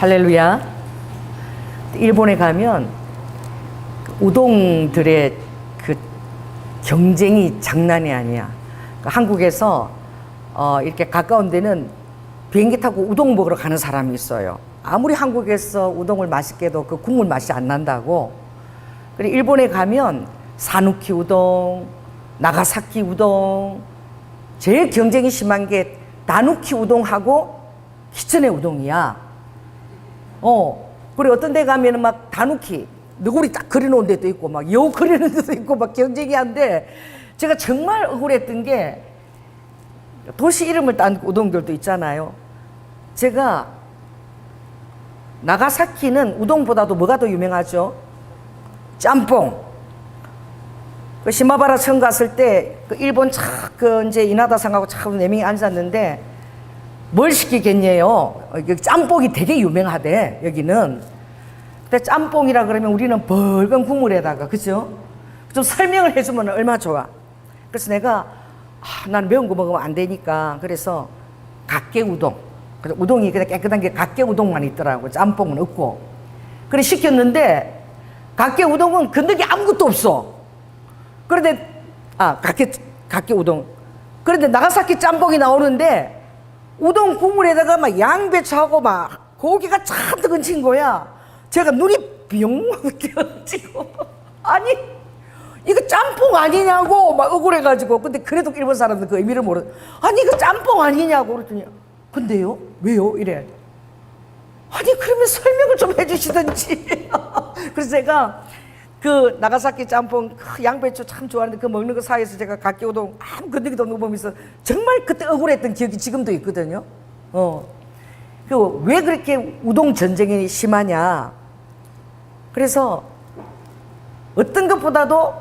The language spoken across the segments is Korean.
할렐루야. 일본에 가면 우동들의 그 경쟁이 장난이 아니야. 한국에서 이렇게 가까운 데는 비행기 타고 우동 먹으러 가는 사람이 있어요. 아무리 한국에서 우동을 맛있게 해도 그 국물 맛이 안 난다고. 그리고 일본에 가면 사누키 우동, 나가사키 우동, 제일 경쟁이 심한 게 나누키 우동하고 기천의 우동이야. 그리고 어떤 데 가면은 막 다누키, 너구리 딱 그려놓은 데도 있고, 막 여우 그리는 데도 있고, 막 경쟁이 한데, 제가 정말 억울했던 게, 도시 이름을 딴 우동들도 있잖아요. 제가, 나가사키는 우동보다도 뭐가 더 유명하죠? 짬뽕. 그 시마바라 성 갔을 때, 그 일본 이제 이나다상하고 참 4명이 앉았는데, 뭘 시키겠냐요? 짬뽕이 되게 유명하대, 여기는. 근데 짬뽕이라 그러면 우리는 벌건 국물에다가, 그죠? 좀 설명을 해주면 얼마나 좋아. 그래서 내가, 난 매운 거 먹으면 안 되니까, 그래서 갓게 우동. 그래서 우동이 그냥 깨끗한 게 갓게 우동만 있더라고. 짬뽕은 없고. 그래 시켰는데, 갓게 우동은 건든 게 아무것도 없어. 그런데, 갓게 우동. 그런데 나가사키 짬뽕이 나오는데, 우동 국물에다가 막 양배추하고 막 고기가 잔뜩 얹힌 거야. 제가 눈이 뿅 뜨여지고 아니 이거 짬뽕 아니냐고 막 억울해가지고. 근데 그래도 일본 사람들 그 의미를 모르. 아니 이거 짬뽕 아니냐고 그랬더니 근데요? 왜요? 이래. 아니 그러면 설명을 좀 해주시든지. 그래서 제가 그 나가사키 짬뽕 양배추 참 좋아하는데 그 먹는 거 사이에서 제가 갓게 우동 아무 건더기도 없는 거 보면서 정말 그때 억울했던 기억이 지금도 있거든요. 왜 그렇게 우동 전쟁이 심하냐. 그래서 어떤 것보다도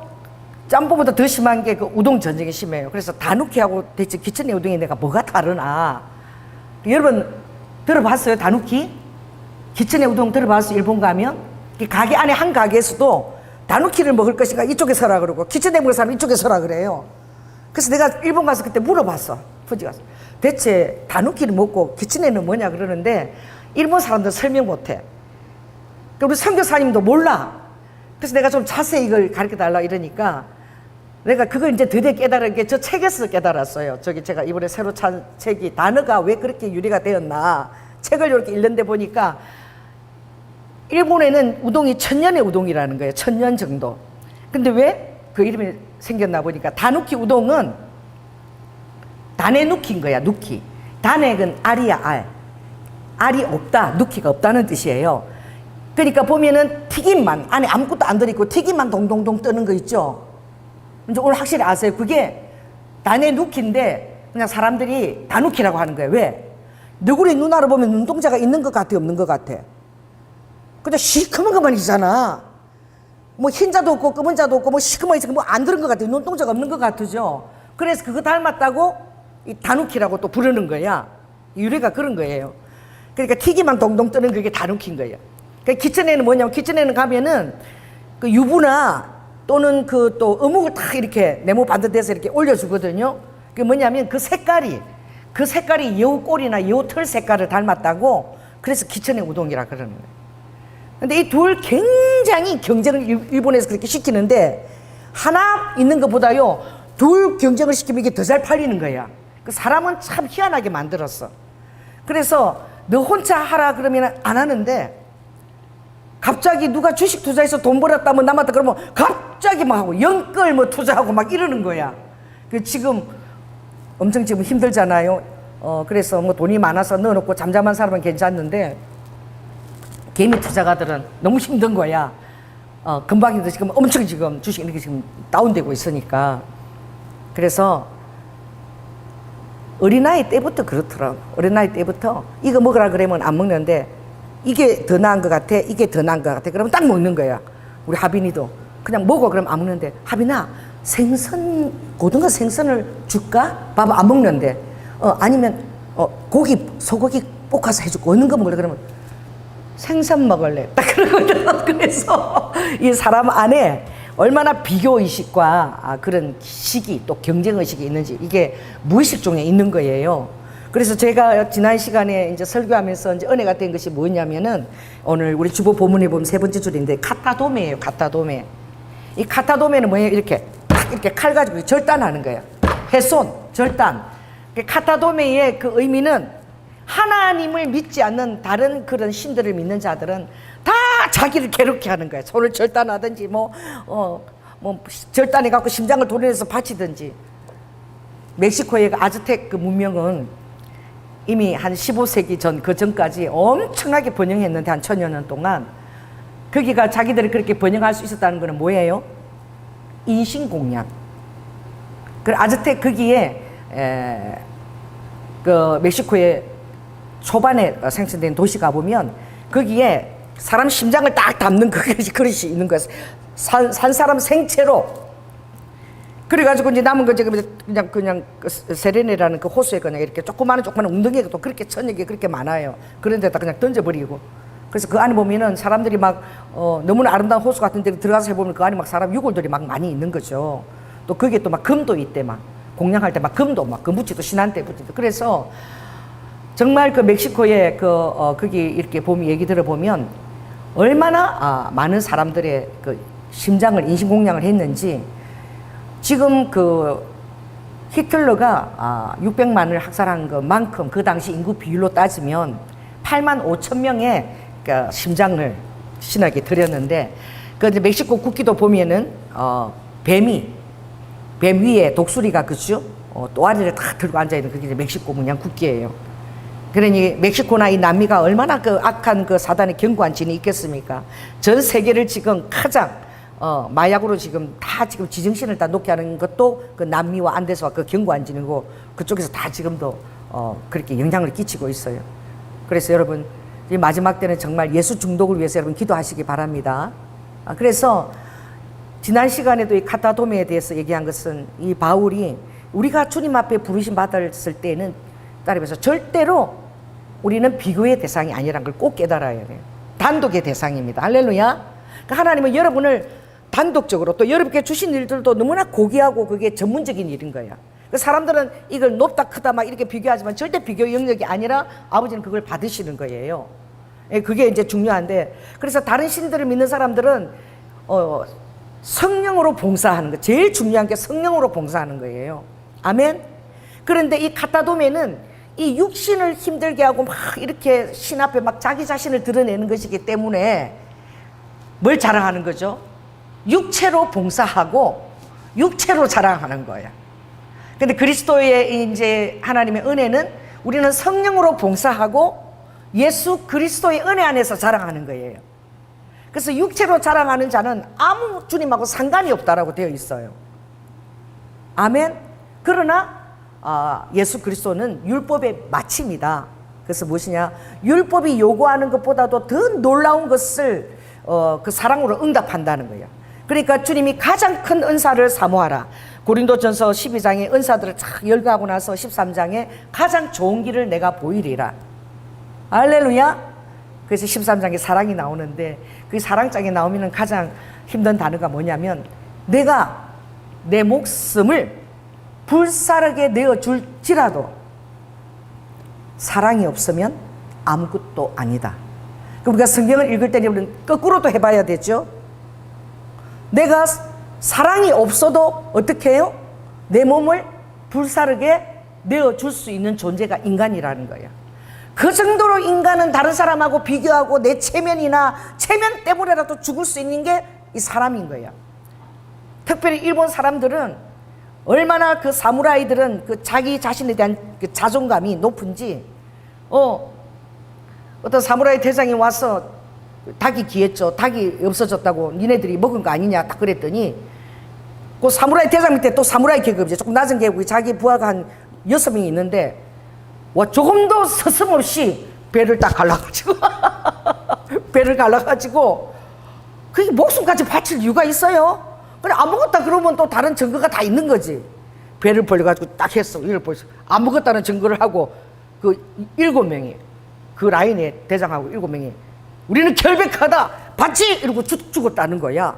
짬뽕보다 더 심한 게 그 우동 전쟁이 심해요. 그래서 다누키하고 대체 기천의 우동이 내가 뭐가 다르나. 여러분 들어봤어요? 다누키? 기천의 우동 들어봤어요? 일본 가면? 가게 안에 한 가게에서도 다누키를 먹을 것인가 이쪽에 서라 그러고 기천에 먹을 사람 이쪽에 서라 그래요. 그래서 내가 일본 가서 그때 물어봤어. 푸지 가서 대체 다누키를 먹고 기천에는 뭐냐 그러는데 일본 사람들 설명 못해. 우리 선교사님도 몰라. 그래서 내가 좀 자세히 이걸 가르쳐 달라 이러니까 내가 그걸 이제 드디어 깨달은 게 저 책에서 깨달았어요. 저기 제가 이번에 새로 찬 책이 단어가 왜 그렇게 유래가 되었나 책을 이렇게 읽는데 보니까 일본에는 우동이 1000년의 우동이라는 거예요. 1000년 정도. 근데 왜 그 이름이 생겼나 보니까 다누키 우동은 단에 누키인 거야. 누키. 단액은 알이야. 알. 알이 없다. 누키가 없다는 뜻이에요. 그러니까 보면은 튀김만 안에 아무것도 안 들어있고 튀김만 동동동 뜨는 거 있죠. 이제 오늘 확실히 아세요. 그게 단에 누키인데 그냥 사람들이 다누키라고 하는 거예요. 왜? 너구리 누나를 보면 눈동자가 있는 것 같아 없는 것 같아? 그냥 시커먼 것만 있잖아. 뭐 흰자도 없고 검은 자도 없고 뭐 시커먼 있어 뭐 안 들은 것 같아. 눈동자가 없는 것 같으죠. 그래서 그거 닮았다고 이 다누키라고 또 부르는 거야. 유래가 그런 거예요. 그러니까 튀기만 동동 뜨는 그게 다누키인 거예요. 그러니까 기천에는 뭐냐면 기천에는 가면은 그 유부나 또는 그 또 어묵을 딱 이렇게 네모 반듯해서 이렇게 올려주거든요. 그게 뭐냐면 그 색깔이 여우 꼬리나 여우 털 색깔을 닮았다고 그래서 기천의 우동이라 그러는 거예요. 근데 이 둘 굉장히 경쟁을 일본에서 그렇게 시키는데 하나 있는 것보다요 둘 경쟁을 시키면 이게 더 잘 팔리는 거야. 그 사람은 참 희한하게 만들었어. 그래서 너 혼자 하라 그러면 안 하는데 갑자기 누가 주식 투자해서 돈 벌었다면 남았다 그러면 갑자기 막 하고 연끌 뭐 투자하고 막 이러는 거야. 그 지금 엄청 지금 힘들잖아요. 그래서 뭐 돈이 많아서 넣어놓고 잠잠한 사람은 괜찮는데 개미 투자가들은 너무 힘든 거야. 금방 힘들어. 지금 엄청 지금 주식 이렇게 지금 다운되고 있으니까. 그래서 어린아이 때부터 그렇더라고. 어린아이 때부터 이거 먹으라 그러면 안 먹는데 이게 더 나은 것 같아. 이게 더 나은 것 같아. 그러면 딱 먹는 거야. 우리 하빈이도 그냥 먹어 그러면 안 먹는데 하빈아 생선 고등어 생선을 줄까? 밥 안 먹는데 아니면 고기 소고기 볶아서 해줄까? 어느 거 먹을래? 그러면 생선 먹을래. 딱 그러거든. 그래서 이 사람 안에 얼마나 비교의식과 그런 시기 또 경쟁의식이 있는지 이게 무의식 중에 있는 거예요. 그래서 제가 지난 시간에 이제 설교하면서 이제 은혜가 된 것이 뭐냐면은 오늘 우리 주보 본문에 보면 세 번째 줄인데 카타도메예요. 카타도메. 이 카타도메는 뭐예요? 이렇게 탁 이렇게 칼 가지고 절단하는 거예요. 훼손, 절단. 카타도메의 그 의미는 하나님을 믿지 않는 다른 그런 신들을 믿는 자들은 다 자기를 괴롭게 하는 거예요. 손을 절단하든지 뭐 절단해 갖고 심장을 도려내서 바치든지. 멕시코의 아즈텍 그 문명은 이미 한 15세기 전, 그 전까지 엄청나게 번영했는데 한 1000여 년 동안 거기가 자기들이 그렇게 번영할 수 있었다는 거는 뭐예요? 인신공양. 그 아즈텍 거기에 그 멕시코의 초반에 생성된 도시 가보면 거기에 사람 심장을 딱 담는 그릇이 있는 거예요. 산 사람 생체로. 그래가지고 이제 남은 거 그냥 그 세레네라는 그 호수에 그냥 이렇게 조그마한 웅덩이가 또 그렇게 천역이 그렇게 많아요. 그런 데다 그냥 던져버리고. 그래서 그 안에 보면은 사람들이 막 너무나 아름다운 호수 같은 데 들어가서 해보면 그 안에 막 사람 유골들이 막 많이 있는 거죠. 또 거기에 또 막 금도 있대. 막 공양할 때 막 금도 막 금붙이도 신한테 붙이도. 그래서 정말 그 멕시코에 거기 이렇게 보면 얘기 들어보면 얼마나 많은 사람들의 그 심장을 인신공양을 했는지. 지금 그 히틀러가 600만을 학살한 것만큼 그 당시 인구 비율로 따지면 8만 5천 명의 그 심장을 신에게 드렸는데, 그 이제 멕시코 국기도 보면은 뱀 위에 독수리가 그죠? 또아리를 다 들고 앉아 있는 그게 이제 멕시코 문양 국기예요. 그러니 멕시코나 이 남미가 얼마나 그 악한 그 사단의 견고한 진이 있겠습니까? 전 세계를 지금 가장 마약으로 지금 지정신을 다 놓게 하는 것도 그 남미와 안데스와 그 견고한 진이고 그쪽에서 다 지금도 그렇게 영향을 끼치고 있어요. 그래서 여러분 이 마지막 때는 정말 예수 중독을 위해서 여러분 기도하시기 바랍니다. 그래서 지난 시간에도 이 카타도메에 대해서 얘기한 것은 이 바울이 우리가 주님 앞에 부르심 받았을 때는 따라서 절대로 우리는 비교의 대상이 아니라는 걸 꼭 깨달아야 돼요. 단독의 대상입니다. 할렐루야. 그러니까 하나님은 여러분을 단독적으로 또 여러분께 주신 일들도 너무나 고귀하고 그게 전문적인 일인 거야. 그 사람들은 이걸 높다 크다 막 이렇게 비교하지만 절대 비교 영역이 아니라 아버지는 그걸 받으시는 거예요. 그게 이제 중요한데, 그래서 다른 신들을 믿는 사람들은 성령으로 봉사하는 거, 제일 중요한 게 성령으로 봉사하는 거예요. 아멘. 그런데 이 카타도메는 이 육신을 힘들게 하고 막 이렇게 신 앞에 막 자기 자신을 드러내는 것이기 때문에 뭘 자랑하는 거죠? 육체로 봉사하고 육체로 자랑하는 거야. 근데 그리스도의 이제 하나님의 은혜는 우리는 성령으로 봉사하고 예수 그리스도의 은혜 안에서 자랑하는 거예요. 그래서 육체로 자랑하는 자는 아무 주님하고 상관이 없다라고 되어 있어요. 아멘. 그러나 예수 그리스도는 율법의 마침이다. 그래서 무엇이냐? 율법이 요구하는 것보다도 더 놀라운 것을 그 사랑으로 응답한다는 거예요. 그러니까 주님이 가장 큰 은사를 사모하라. 고린도전서 12장에 은사들을 쫙 열거하고 나서 13장에 가장 좋은 길을 내가 보이리라. 할렐루야. 그래서 13장에 사랑이 나오는데 그 사랑장에 나오면 가장 힘든 단어가 뭐냐면 내가 내 목숨을 불사르게 내어줄지라도 사랑이 없으면 아무것도 아니다. 우리가 성경을 읽을 때는 거꾸로도 해봐야 되죠. 내가 사랑이 없어도 어떻게 해요? 내 몸을 불사르게 내어줄 수 있는 존재가 인간이라는 거예요. 그 정도로 인간은 다른 사람하고 비교하고 내 체면이나 체면 때문에라도 죽을 수 있는 게 이 사람인 거예요. 특별히 일본 사람들은 얼마나 그 사무라이들은 그 자기 자신에 대한 그 자존감이 높은지 어떤 사무라이 대장이 와서 닭이 귀했죠. 닭이 없어졌다고 니네들이 먹은 거 아니냐 딱 그랬더니 그 사무라이 대장 밑에 또 사무라이 계급이죠. 조금 낮은 계급이 자기 부하가 한 6명이 있는데 조금도 서슴없이 배를 딱 갈라가지고 배를 갈라가지고 그게 목숨까지 바칠 이유가 있어요. 그래 아무것도 그러면 또 다른 증거가 다 있는 거지. 배를 벌려가지고 딱 했어. 이걸 벌써 아무것도는 증거를 하고 그 7명이 그 라인에 대장하고 7명이 우리는 결백하다 받지 이러고 죽었다는 거야.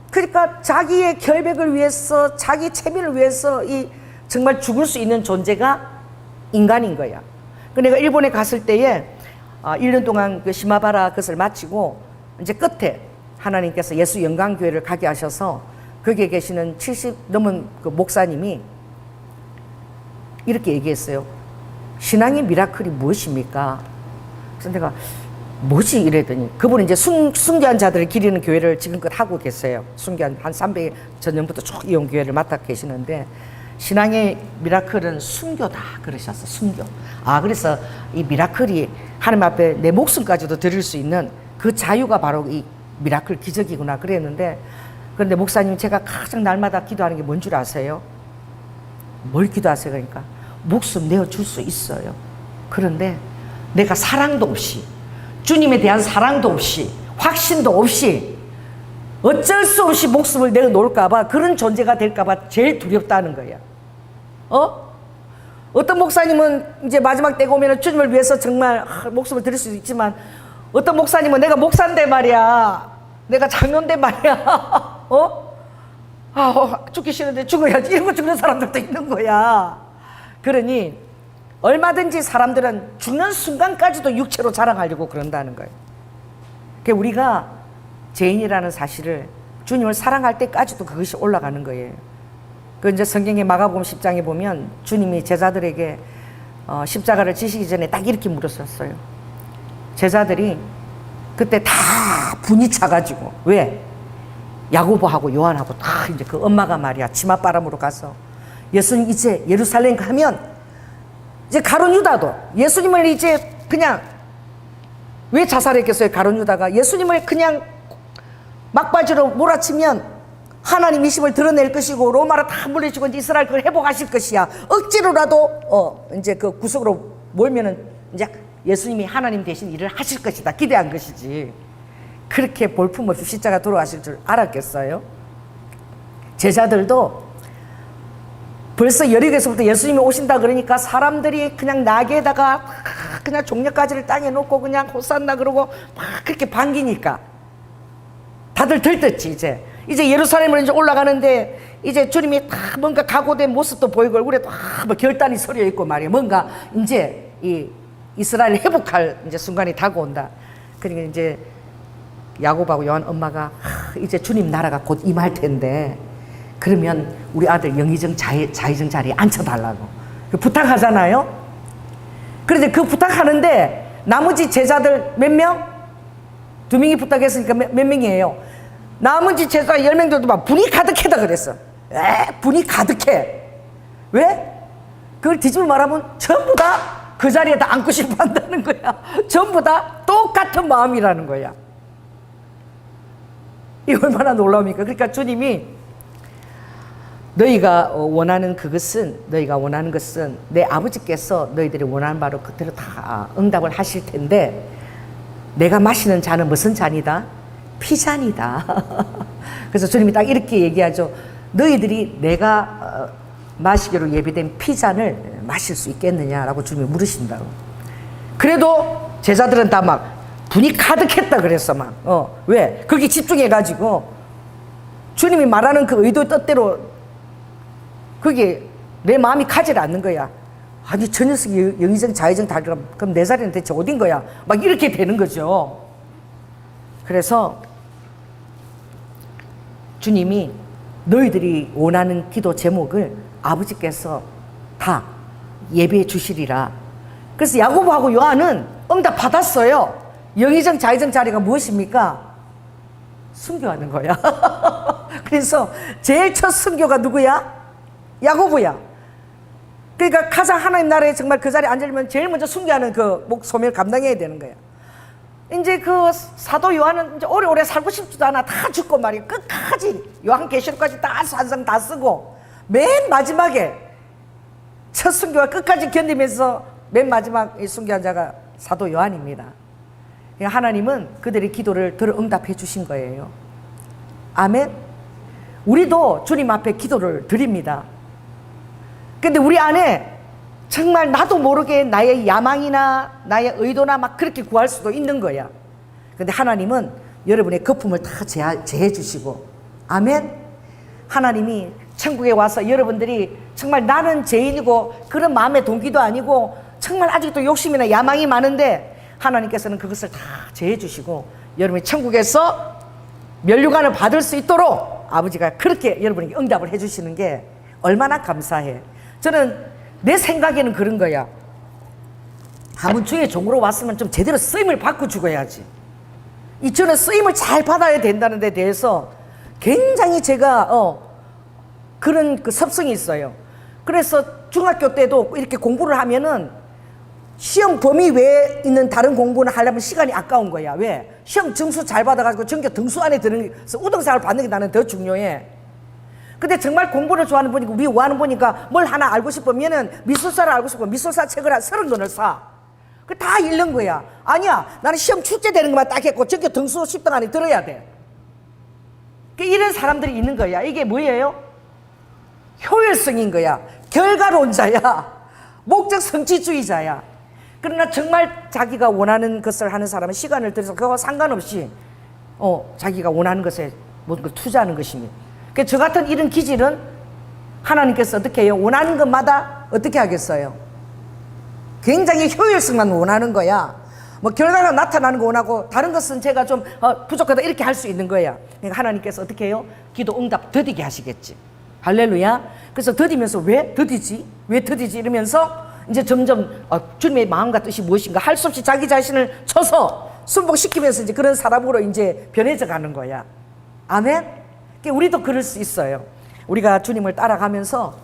그러니까 자기의 결백을 위해서 자기 체면을 위해서 이 정말 죽을 수 있는 존재가 인간인 거야. 그 내가 일본에 갔을 때에 1년 동안 그 시마바라 것을 마치고 이제 끝에 하나님께서 예수 영광교회를 가게 하셔서 거기에 계시는 70 넘은 그 목사님이 이렇게 얘기했어요. 신앙의 미라클이 무엇입니까? 그래서 내가 뭐지 이랬더니 그분은 이제 순교한 자들을 기리는 교회를 지금껏 하고 계세요. 순교한 한 300여 전년부터 쭉 이온 교회를 맡아 계시는데 신앙의 미라클은 순교다 그러셨어. 순교. 그래서 이 미라클이 하나님 앞에 내 목숨까지도 드릴 수 있는 그 자유가 바로 이 미라클 기적이구나 그랬는데, 그런데 목사님 제가 가장 날마다 기도하는 게 뭔 줄 아세요? 뭘 기도하세요? 그러니까 목숨 내어줄 수 있어요. 그런데 내가 사랑도 없이, 주님에 대한 사랑도 없이, 확신도 없이 어쩔 수 없이 목숨을 내어놓을까봐, 그런 존재가 될까봐 제일 두렵다는 거야. 어떤 목사님은 이제 마지막 때가 오면 주님을 위해서 정말 목숨을 드릴 수 있지만, 어떤 목사님은 내가 목사인데 말이야, 내가 장로인데 말이야, 죽기 싫은데 죽어야지, 이러고 죽는 사람들도 있는 거야. 그러니 얼마든지 사람들은 죽는 순간까지도 육체로 자랑하려고 그런다는 거예요. 그러니까 우리가 죄인이라는 사실을, 주님을 사랑할 때까지도 그것이 올라가는 거예요. 그 이제 성경의 마가복음 10장에 보면 주님이 제자들에게 십자가를 지시기 전에 딱 이렇게 물었었어요. 제자들이 그때 다 분이 차가지고, 왜? 야고보하고 요한하고 다 이제 그 엄마가 말이야 치맛바람으로 가서 예수님 이제 예루살렘 가면, 이제 가룟 유다도 예수님을 이제 그냥, 왜 자살했겠어요? 가룟 유다가 예수님을 그냥 막바지로 몰아치면 하나님이심을 드러낼 것이고 로마로 다 물리치고 이제 이스라엘 그걸 회복하실 것이야. 억지로라도 이제 그 구석으로 몰면은 이제 예수님이 하나님 대신 일을 하실 것이다 기대한 것이지, 그렇게 볼품없이 십자가 돌아가실 줄 알았겠어요? 제자들도 벌써 여리고에서부터 예수님이 오신다 그러니까 사람들이 그냥 나귀에다가 그냥 종려가지를 땅에 놓고 그냥 호산나 그러고 막 그렇게 반기니까 다들 들떴지. 이제 예루살렘으로 이제 올라가는데 이제 주님이 다 뭔가 각오된 모습도 보이고 얼굴에 막 결단이 서려 있고 말이야. 뭔가 이제 이 이스라엘을 회복할 이제 순간이 다가온다. 그러니까 이제 야고보하고 요한 엄마가 이제 주님 나라가 곧 임할 텐데 그러면 우리 아들 영의정 자의정 자리에 앉혀달라고 부탁하잖아요. 그런데 그 부탁하는데 나머지 제자들 몇 명? 2명이 부탁했으니까 몇 명이에요? 나머지 제자 10명들도 막 분이 가득하다 그랬어. 분이 가득해. 왜? 그걸 뒤집어 말하면 전부 다 그 자리에 다 앉고 싶어 한다는 거야. 전부 다 똑같은 마음이라는 거야. 이 얼마나 놀라웁니까? 그러니까 주님이 너희가 원하는 것은 내 아버지께서 너희들이 원하는 바로 그대로 다 응답을 하실 텐데, 내가 마시는 잔은 무슨 잔이다? 피잔이다. 그래서 주님이 딱 이렇게 얘기하죠. 너희들이 내가 마시기로 예비된 피잔을 마실 수 있겠느냐라고 주님이 물으신다고. 그래도 제자들은 다 막 분이 가득했다 그랬어. 막 왜? 거기 집중해가지고 주님이 말하는 그 의도 뜻대로 그게 내 마음이 가지 않는 거야. 아니 저 녀석이 영의정 자의정 다 그럼 내 자리는 대체 어딘 거야? 막 이렇게 되는 거죠. 그래서 주님이 너희들이 원하는 기도 제목을 아버지께서 다 예배해 주시리라. 그래서 야고보하고 요한은 응답 받았어요. 영의정 자의정 자리가 무엇입니까? 순교하는 거야. 그래서 제일 첫 순교가 누구야? 야고보야. 그러니까 가장 하나님 나라에 정말 그 자리에 앉으려면 제일 먼저 순교하는 그 소명을 감당해야 되는 거야. 이제 그 사도 요한은 이제 오래오래 살고 싶지도 않아. 다 죽고 말이야. 끝까지 요한계시록까지 다 산상 다 쓰고 맨 마지막에 첫 순교와 끝까지 견디면서 맨 마지막 순교한 자가 사도 요한입니다. 하나님은 그들의 기도를 들어 응답해 주신 거예요. 아멘. 우리도 주님 앞에 기도를 드립니다. 근데 우리 안에 정말 나도 모르게 나의 야망이나 나의 의도나 막 그렇게 구할 수도 있는 거야. 근데 하나님은 여러분의 거품을 다 제해 주시고, 아멘. 하나님이 천국에 와서 여러분들이 정말 나는 죄인이고 그런 마음의 동기도 아니고 정말 아직도 욕심이나 야망이 많은데 하나님께서는 그것을 다 제해 주시고 여러분이 천국에서 면류관을 받을 수 있도록 아버지가 그렇게 여러분에게 응답을 해 주시는 게 얼마나 감사해. 저는 내 생각에는 그런 거야. 한번 주의 종으로 왔으면 좀 제대로 쓰임을 받고 죽어야지. 저는 쓰임을 잘 받아야 된다는 데 대해서 굉장히 제가 그런 그 섭성이 있어요. 그래서 중학교 때도 이렇게 공부를 하면은 시험 범위 외에 있는 다른 공부는 하려면 시간이 아까운 거야. 왜? 시험 점수 잘 받아가지고 전교 등수 안에 들어서 우등상을 받는 게 나는 더 중요해. 근데 정말 공부를 좋아하는 분이고 미워하는 분이니까 뭘 하나 알고 싶으면은 미술사를 알고 싶으면 미술사 책을 한 30권을 사. 그 다 읽는 거야. 아니야, 나는 시험 출제되는 것만 딱 했고 전교 등수 10등 안에 들어야 돼. 이런 사람들이 있는 거야. 이게 뭐예요? 효율성인 거야. 결과론자야. 목적 성취주의자야. 그러나 정말 자기가 원하는 것을 하는 사람은 시간을 들여서 그거와 상관없이 자기가 원하는 것에 모든 걸 투자하는 것입니다. 그래서 저 같은 이런 기질은 하나님께서 어떻게 해요? 원하는 것마다 어떻게 하겠어요? 굉장히 효율성만 원하는 거야. 뭐 결과가 나타나는 거 원하고 다른 것은 제가 좀 부족하다 이렇게 할 수 있는 거야. 그러니까 하나님께서 어떻게 해요? 기도 응답 더디게 하시겠지. 할렐루야. 그래서 더디면서 왜 더디지? 왜 더디지? 이러면서 이제 점점 주님의 마음과 뜻이 무엇인가 할 수 없이 자기 자신을 쳐서 순복시키면서 이제 그런 사람으로 이제 변해져 가는 거야. 아멘? 그러니까 우리도 그럴 수 있어요. 우리가 주님을 따라가면서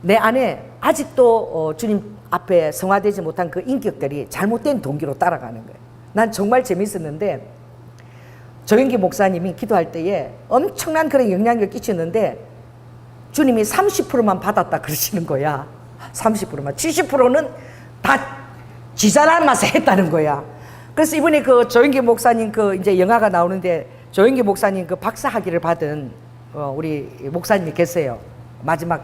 내 안에 아직도 주님 앞에 성화되지 못한 그 인격들이 잘못된 동기로 따라가는 거예요. 난 정말 재밌었는데 조영기 목사님이 기도할 때에 엄청난 그런 영향력을 끼쳤는데 주님이 30%만 받았다 그러시는 거야. 30%만. 70%는 다 지잘한 맛에 했다는 거야. 그래서 이번에 그 조영기 목사님 그 이제 영화가 나오는데 조영기 목사님 그 박사학위를 받은 우리 목사님이 계세요. 마지막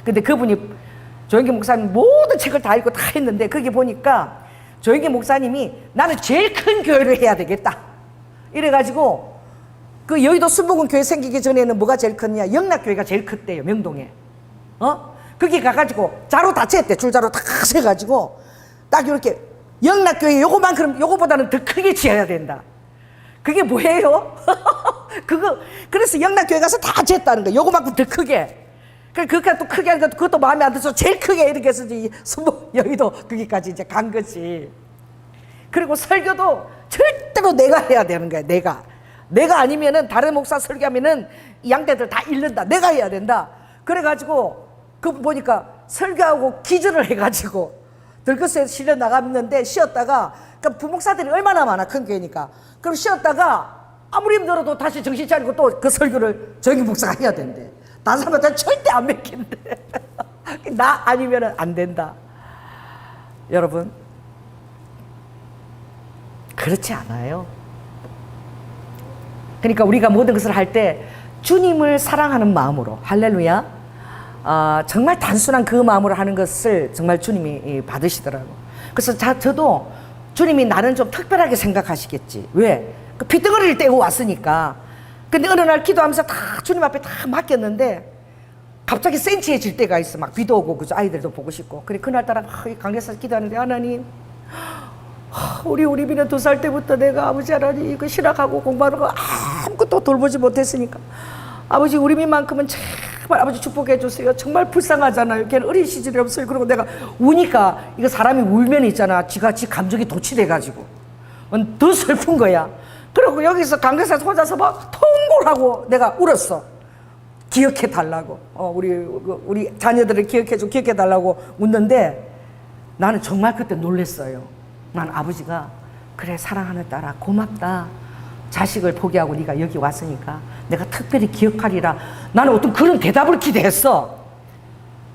근데 그분이 조영기 목사님 모든 책을 다 읽고 다 했는데 거기 보니까 조영기 목사님이 나는 제일 큰 교회를 해야 되겠다. 이래가지고 그 여의도 순복음 교회 생기기 전에는 뭐가 제일 컸냐? 영락교회가 제일 컸대요. 명동에. 거기 가가지고 자로 다 쟀대. 줄자로 다 세가지고 딱 이렇게 영락교회 요거만큼 요거보다는 더 크게 지어야 된다. 그게 뭐예요? 그래서 영락교회 가서 다 쟀다는 거야. 요거만큼 더 크게. 그러니까 또 크게 하니까 그것도 마음에 안 들어서 제일 크게 이렇게 해서 이제 여의도 거기까지 이제 간 거지. 그리고 설교도 절대로 내가 해야 되는 거야. 내가 아니면은 다른 목사 설교하면은 이 양떼들 다 잃는다. 내가 해야 된다. 그래가지고 그 보니까 설교하고 기절을 해가지고 들것에 실려 나갔는데 쉬었다가 그러니까 부목사들이 얼마나 많아 큰 교회니까 그럼 쉬었다가 아무리 힘들어도 다시 정신 차리고 또 그 설교를 저기 목사가 해야 된대. 다른 사람한테 절대 안 맡긴대. 나 아니면은 안 된다. 여러분 그렇지 않아요. 그러니까 우리가 모든 것을 할 때 주님을 사랑하는 마음으로 할렐루야 정말 단순한 그 마음으로 하는 것을 정말 주님이 받으시더라고. 그래서 저도 주님이 나는 좀 특별하게 생각하시겠지. 왜? 그 핏덩어리를 떼고 왔으니까. 근데 어느 날 기도하면서 다 주님 앞에 다 맡겼는데 갑자기 센치해질 때가 있어. 막 비도 오고 그죠? 아이들도 보고 싶고. 그래 그날따라 강대에서 기도하는데 하나님 우리 비는 2살 때부터 내가 아버지 하나님 이거 신학하고 공부하는 거 아무것도 돌보지 못했으니까 아버지 우리 민만큼은 제발 아버지 축복해 주세요. 정말 불쌍하잖아요. 걔는 어린 시절이 없어요. 그리고 내가 우니까 이거 사람이 울면 있잖아. 지 감정이 도취돼가지고 더 슬픈 거야. 그리고 여기서 강대에서 혼자서 막 통골하고 내가 울었어. 기억해 달라고. 우리 자녀들을 기억해 달라고 웃는데 나는 정말 그때 놀랬어요. 난 아버지가 그래 사랑하는 딸아 고맙다. 자식을 포기하고 네가 여기 왔으니까 내가 특별히 기억하리라. 나는 어떤 그런 대답을 기대했어.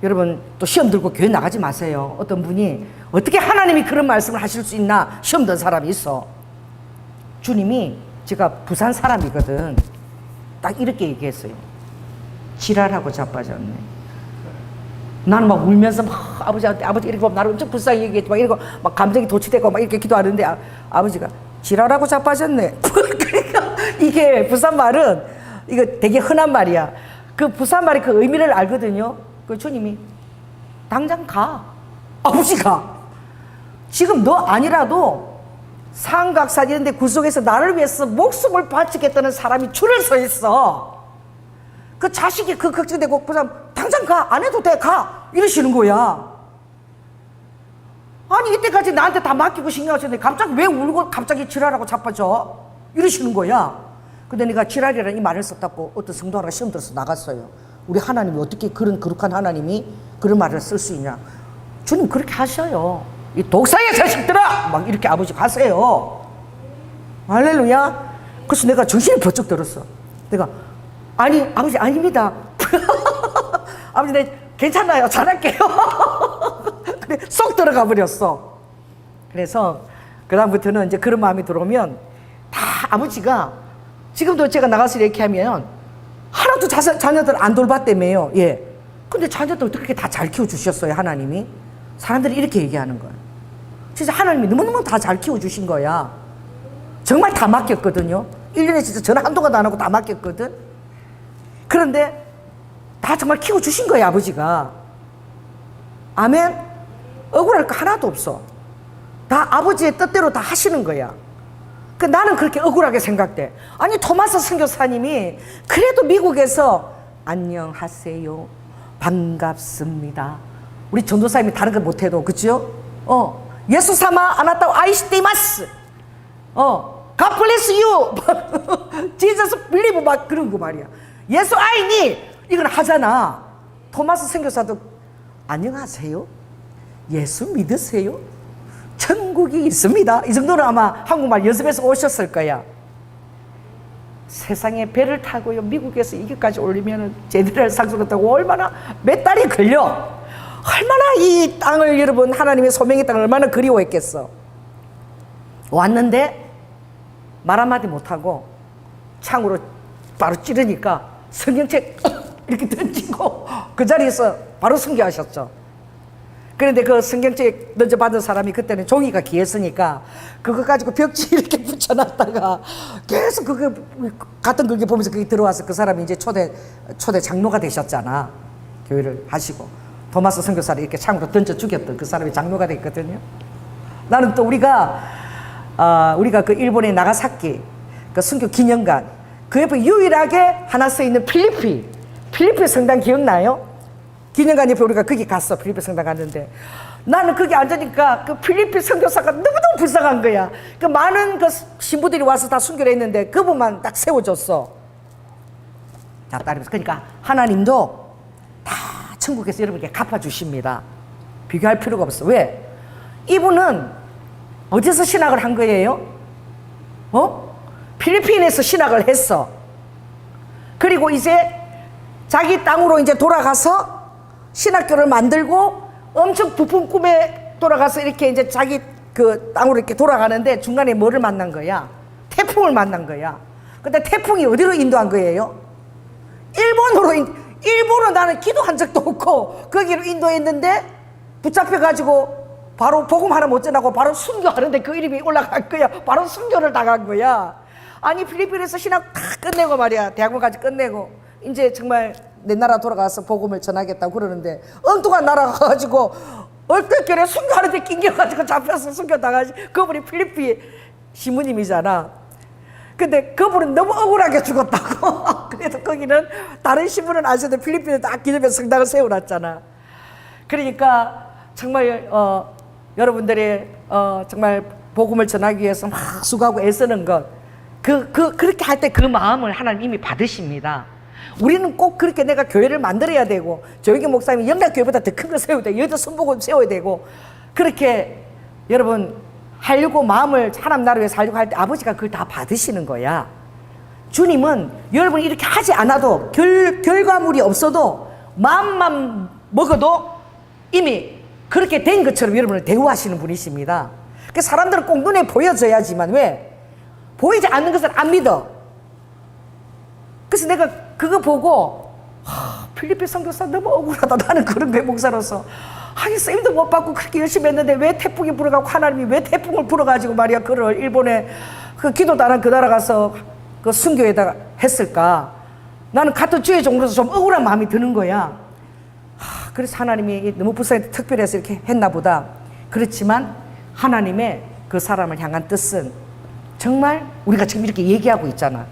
여러분 또 시험 들고 교회 나가지 마세요. 어떤 분이 어떻게 하나님이 그런 말씀을 하실 수 있나 시험 든 사람이 있어. 주님이 제가 부산 사람이거든. 딱 이렇게 얘기했어요. 지랄하고 자빠졌네. 나는 막 울면서 막 아버지한테 아버지 이렇게 보면 나를 엄청 불쌍히 얘기했지 막 이러고 막 감정이 도취되고 막 이렇게 기도하는데 아버지가 지랄하고 자빠졌네. 그러니까 이게 부산 말은 이거 되게 흔한 말이야. 그 부산말이 그 의미를 알거든요. 그 주님이 당장 가. 아버지가 지금 너 아니라도 삼각산 이런 데 구석에서 나를 위해서 목숨을 바치겠다는 사람이 줄을 서 있어. 그 자식이 그 걱정되고 그 사람 당장 가. 안 해도 돼. 가. 이러시는 거야. 아니 이때까지 나한테 다 맡기고 신경 쓰는데 갑자기 왜 울고 갑자기 지랄하고 자빠져? 이러시는 거야. 근데 내가 지랄이라는 이 말을 썼다고 어떤 성도 하나가 시험 들어서 나갔어요. 우리 하나님이 어떻게 그런 거룩한 하나님이 그런 말을 쓸 수 있냐. 주님 그렇게 하셔요. 이 독사의 자식들아! 막 이렇게 아버지 가세요. 할렐루야. 그래서 내가 정신이 번쩍 들었어. 내가 아니 아버지 아닙니다. 아버지 네 괜찮아요. 잘할게요. 그래 쏙 들어가 버렸어. 그래서 그 다음부터는 이제 그런 마음이 들어오면 다 아버지가 지금도 제가 나가서 이렇게 하면 하나도 자녀들 안 돌봤다며요. 예. 근데 자녀들 그렇게 다 잘 키워주셨어요. 하나님이. 사람들이 이렇게 얘기하는 거야. 진짜 하나님이 너무너무 다 잘 키워주신 거야. 정말 다 맡겼거든요. 1년에 진짜 전화 한동안도 안 하고 다 맡겼거든. 그런데 다 정말 키워주신 거야 아버지가. 아멘. 억울할 거 하나도 없어. 다 아버지의 뜻대로 다 하시는 거야. 그 나는 그렇게 억울하게 생각돼. 아니 토마스 선교사님이 그래도 미국에서 안녕하세요 반갑습니다. 우리 전도사님이 다른 거 못해도 그죠? 예수 사마 아나타 아이시테이마스. God bless you. Jesus believe 막 그런 거 말이야. 예수 아이니 이건 하잖아. 토마스 선교사도 안녕하세요. 예수 믿으세요. 천국이 있습니다. 이 정도는 아마 한국말 연습해서 오셨을 거야. 세상에 배를 타고요 미국에서 여기까지 올리면 제대로 상수를 타고 얼마나 몇 달이 걸려. 얼마나 이 땅을 여러분 하나님의 소명의 땅을 얼마나 그리워했겠어. 왔는데 말 한마디 못하고 창으로 바로 찌르니까 성경책 이렇게 던지고 그 자리에서 바로 순교하셨죠. 그런데 그 성경책 던져받은 사람이 그때는 종이가 귀했으니까 그거 가지고 벽지 이렇게 붙여놨다가 계속 그거 같은 그게 보면서 그게 들어와서 그 사람이 이제 초대 장로가 되셨잖아. 교회를 하시고 토마스 선교사를 이렇게 창으로 던져 죽였던 그 사람이 장로가 됐거든요. 나는 또 우리가 그 일본의 나가사키 그 선교 기념관 그 옆에 유일하게 하나 써 있는 필리핀 성당 기억나요? 기념관 옆에 우리가 거기 갔어. 필리핀 성당 갔는데 나는 거기 앉으니까 그 필리핀 선교사가 너무너무 불쌍한 거야. 그 많은 그 신부들이 와서 다 순교를 했는데 그분만 딱 세워줬어. 자, 따르면서 그러니까 하나님도 다 천국에서 여러분께 갚아주십니다. 비교할 필요가 없어. 왜? 이분은 어디서 신학을 한 거예요? 필리핀에서 신학을 했어. 그리고 이제 자기 땅으로 이제 돌아가서 신학교를 만들고 엄청 부푼 꿈에 돌아가서 이렇게 이제 자기 그 땅으로 이렇게 돌아가는데 중간에 뭐를 만난 거야? 태풍을 만난 거야. 근데 태풍이 어디로 인도한 거예요? 일본으로 나는 기도한 적도 없고 거기로 인도했는데 붙잡혀가지고 바로 복음 하나 못 전하고 바로 순교하는데 그 이름이 올라갈 거야. 바로 순교를 당한 거야. 아니 필리핀에서 신학 다 끝내고 말이야. 대학원까지 끝내고 이제 정말 내 나라 돌아가서 복음을 전하겠다고 그러는데 엉뚱한 나라 가가지고 얼떨결에 순교하는데 낑겨가지고 잡혀서 순교당하지. 그분이 필리핀 신부님이잖아. 근데 그분은 너무 억울하게 죽었다고. 그래도 거기는 다른 신부는 안 세도 필리핀에 다 기념해 성당을 세워놨잖아. 그러니까 정말 여러분들의 정말 복음을 전하기 위해서 막 수고하고 애쓰는 것 그렇게 할 때 그 마음을 하나님 이미 받으십니다. 우리는 꼭 그렇게 내가 교회를 만들어야 되고 조영기 목사님이 영락교회보다 더 큰 거 세워야 되고 여자 순복음 세워야 되고 그렇게 여러분 하려고 마음을 하나님 나라를 위해서 하려고 할 때 아버지가 그걸 다 받으시는 거야. 주님은 여러분이 이렇게 하지 않아도 결과물이 없어도 마음만 먹어도 이미 그렇게 된 것처럼 여러분을 대우하시는 분이십니다. 그 사람들은 꼭 눈에 보여져야지만 왜? 보이지 않는 것을 안 믿어. 그래서 내가 그거 보고 필리핀 선교사 너무 억울하다. 나는 그런 교회 목사로서 아니 쓰임도 못 받고 그렇게 열심히 했는데 왜 태풍이 불어가고 하나님이 왜 태풍을 불어가지고 말이야 그걸 일본에 그 기도도 안 한 그 나라 가서 그 순교에다가 했을까. 나는 같은 주의 종으로서 좀 억울한 마음이 드는 거야. 그래서 하나님이 너무 불쌍히 특별해서 이렇게 했나 보다. 그렇지만 하나님의 그 사람을 향한 뜻은 정말 우리가 지금 이렇게 얘기하고 있잖아.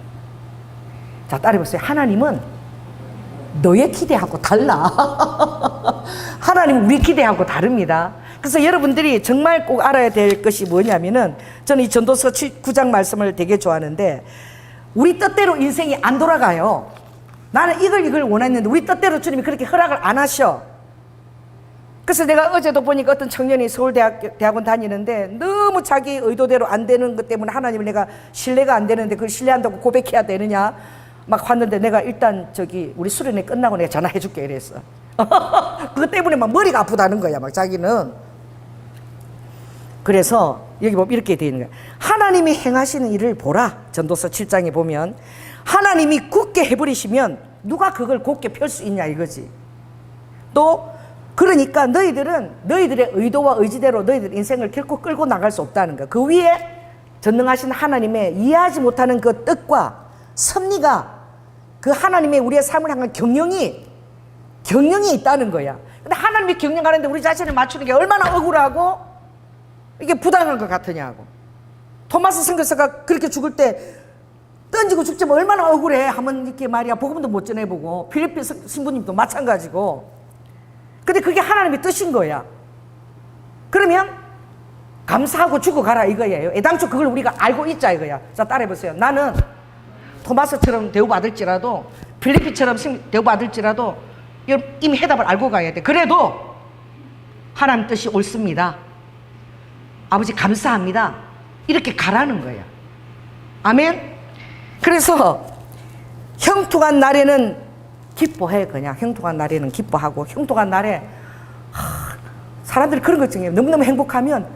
자, 따라해보세요. 하나님은 너의 기대하고 달라. 하나님은 우리 기대하고 다릅니다. 그래서 여러분들이 정말 꼭 알아야 될 것이 뭐냐면은, 저는 이 전도서 9장 말씀을 되게 좋아하는데, 우리 뜻대로 인생이 안 돌아가요. 나는 이걸 원했는데 우리 뜻대로 주님이 그렇게 허락을 안 하셔. 그래서 내가 어제도 보니까 어떤 청년이 서울대학원 다니는데 너무 자기 의도대로 안 되는 것 때문에 하나님을 내가 신뢰가 안 되는데 그걸 신뢰한다고 고백해야 되느냐 막 왔는데, 내가 일단 우리 수련회 끝나고 내가 전화해 줄게 이랬어. 그것 때문에 막 머리가 아프다는 거야 막 자기는. 그래서 여기 보면 이렇게 되어 있는 거야. 하나님이 행하시는 일을 보라. 전도서 7장에 보면 하나님이 굳게 해버리시면 누가 그걸 곧게 펼 수 있냐 이거지. 또 그러니까 너희들은 너희들의 의도와 의지대로 너희들 인생을 결코 끌고 나갈 수 없다는 거야. 그 위에 전능하신 하나님의 이해하지 못하는 그 뜻과 섭리가, 그 하나님의 우리의 삶을 향한 경영이 있다는 거야. 근데 하나님이 경영하는데 우리 자신을 맞추는 게 얼마나 억울하고 이게 부당한 것 같으냐고. 토마스 선교사가 그렇게 죽을 때 던지고 죽지만 얼마나 억울해 하면 이렇게 말이야 복음도 못 전해보고, 필리핀 신부님도 마찬가지고. 근데 그게 하나님의 뜻인 거야. 그러면 감사하고 죽어가라 이거예요. 애당초 그걸 우리가 알고 있자 이거야. 자, 따라해보세요. 나는 토마스처럼 대우받을지라도, 필리핀처럼 대우받을지라도 이미 해답을 알고 가야 돼. 그래도 하나님 뜻이 옳습니다. 아버지 감사합니다. 이렇게 가라는 거야. 아멘. 그래서 형통한 날에는 기뻐해. 그냥 형통한 날에는 기뻐하고, 형통한 날에 사람들이 그런 거 있잖아요. 너무너무 행복하면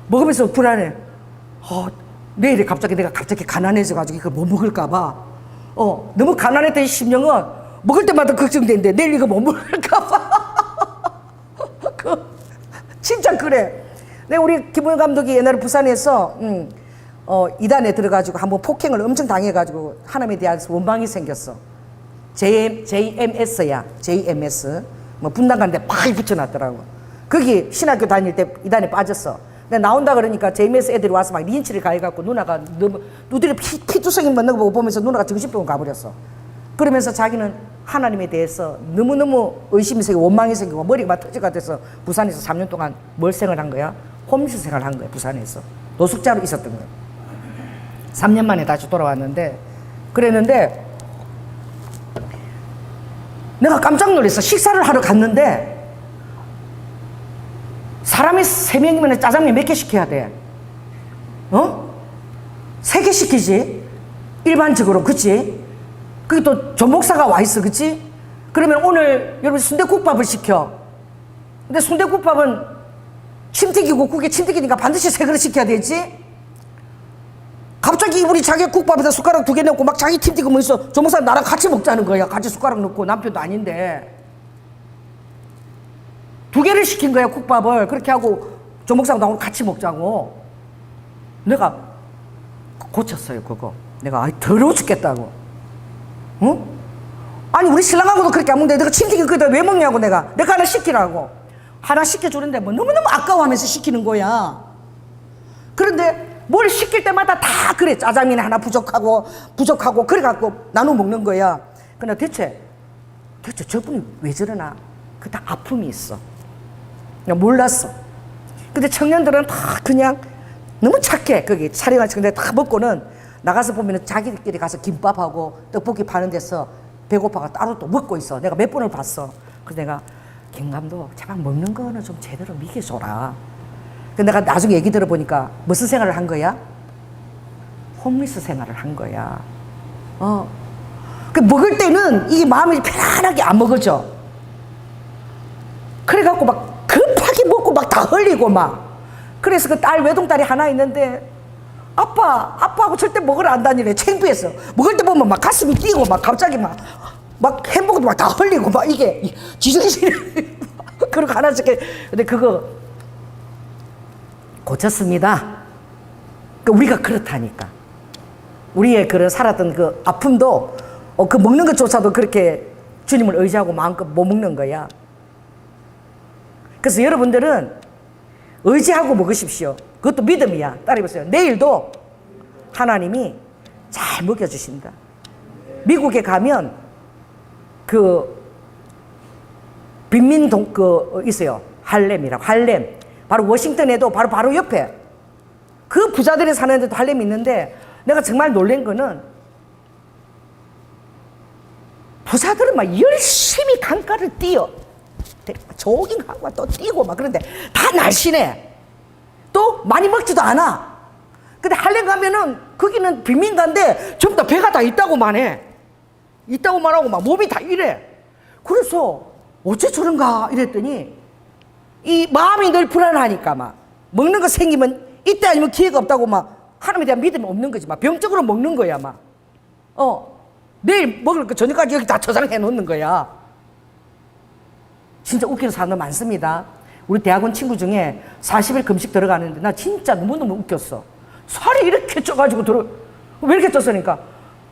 먹으면서 불안해. 내일에 내가 갑자기 가난해져가지고 이걸 못 먹을까봐. 너무 가난했던 심령은 먹을 때마다 걱정되는데 내일 이거 못 먹을까봐. 진짜 그래. 우리 김우영 감독이 옛날에 부산에서 이단에 들어가지고 한번 폭행을 엄청 당해가지고 하나님에 대한 원망이 생겼어. JMS야. JMS. 뭐 분당가는데 팍 붙여놨더라고. 거기 신학교 다닐 때 이단에 빠졌어. 근데 나온다 그러니까 JMS 애들이 와서 막 린치를 가해갖고 누나가 너무 누들이 피투성이 먹는 거 보면서 누나가 정신병원 가버렸어. 그러면서 자기는 하나님에 대해서 너무너무 의심이 생기고 원망이 생기고 머리가 막 터져가 돼서 부산에서 3년 동안 뭘 생활한 거야? 홈리스 생활을 한 거야. 부산에서 노숙자로 있었던 거야. 3년 만에 다시 돌아왔는데, 그랬는데 내가 깜짝 놀랐어. 식사를 하러 갔는데 사람이 3명이면 짜장면 몇 개 시켜야 돼? 3개 시키지? 일반적으로. 그치? 그게 또 조목사가 와 있어. 그치? 그러면 오늘 여러분 순댓국밥을 시켜. 근데 순댓국밥은 침튀기고 국에 침튀기니까 반드시 3그릇 시켜야 되지? 갑자기 우리 자기 국밥에다 숟가락 2개 넣고 막 자기 침튀기고 있어. 조목사 나랑 같이 먹자는 거야. 같이 숟가락 넣고. 남편도 아닌데 2개를 시킨 거야 국밥을. 그렇게 하고 조목사하고 나하고 같이 먹자고. 내가 고쳤어요 그거. 내가 더러워 죽겠다고. 아니 우리 신랑하고도 그렇게 안 먹는데 내가 침튀기 그다 왜 먹냐고. 내가 하나 시키라고. 하나 시켜주는데 뭐 너무너무 아까워하면서 시키는 거야. 그런데 뭘 시킬 때마다 다 그래. 짜장면이 하나 부족하고 그래갖고 나눠 먹는 거야. 근데 대체 저분이 왜 저러나. 그 다 아픔이 있어. 그냥 몰랐어. 근데 청년들은 다 그냥 너무 착해. 거기 촬영할 때 다 먹고는 나가서 보면 자기들끼리 가서 김밥하고 떡볶이 파는 데서 배고파가 따로 또 먹고 있어. 내가 몇 번을 봤어. 그래서 내가 김 감독 제발 먹는 거는 좀 제대로 먹여줘라. 근데 내가 나중에 얘기 들어보니까 무슨 생활을 한 거야? 홈리스 생활을 한 거야. 그 먹을 때는 이게 마음이 편안하게 안 먹어져. 그래갖고 막 급하게 먹고 막 다 흘리고 막. 그래서 그 딸 외동딸이 하나 있는데 아빠하고 절대 먹으러 안 다니래. 창피해서. 먹을 때 보면 막 가슴이 뛰고 막 갑자기 막 햄버거도 막 다 흘리고 막 이게 지정신이 그러고 하나씩. 근데 그거 고쳤습니다. 우리가 그렇다니까. 우리의 그런 살았던 그 아픔도 그 먹는 것조차도 그렇게 주님을 의지하고 마음껏 못 먹는 거야. 그래서 여러분들은 의지하고 먹으십시오. 그것도 믿음이야. 따라해보세요. 내일도 하나님이 잘 먹여주신다. 미국에 가면 빈민동 있어요. 할렘이라고. 할렘. 바로 워싱턴에도 바로 옆에 그 부자들이 사는 데도 할렘이 있는데, 내가 정말 놀란 거는 부자들은 막 열심히 강가를 뛰어. 조깅하고 또 뛰고 막 그런데 다 날씬해. 또 많이 먹지도 않아. 근데 할렘 가면은 거기는 빈민가인데 전부 다 배가 다 있다고만 해. 있다고만 하고 막 몸이 다 이래. 그래서 어째 저런가 이랬더니 이 마음이 늘 불안하니까 막 먹는 거 생기면 이때 아니면 기회가 없다고 막 하나님에 대한 믿음이 없는 거지. 막 병적으로 먹는 거야 막. 내일 먹을 거 저녁까지 여기 다 저장해 놓는 거야. 진짜 웃기는 사람들 많습니다. 우리 대학원 친구 중에 40일 금식 들어가는데 나 진짜 너무너무 웃겼어. 살이 이렇게 쪄가지고 왜 이렇게 쪘으니까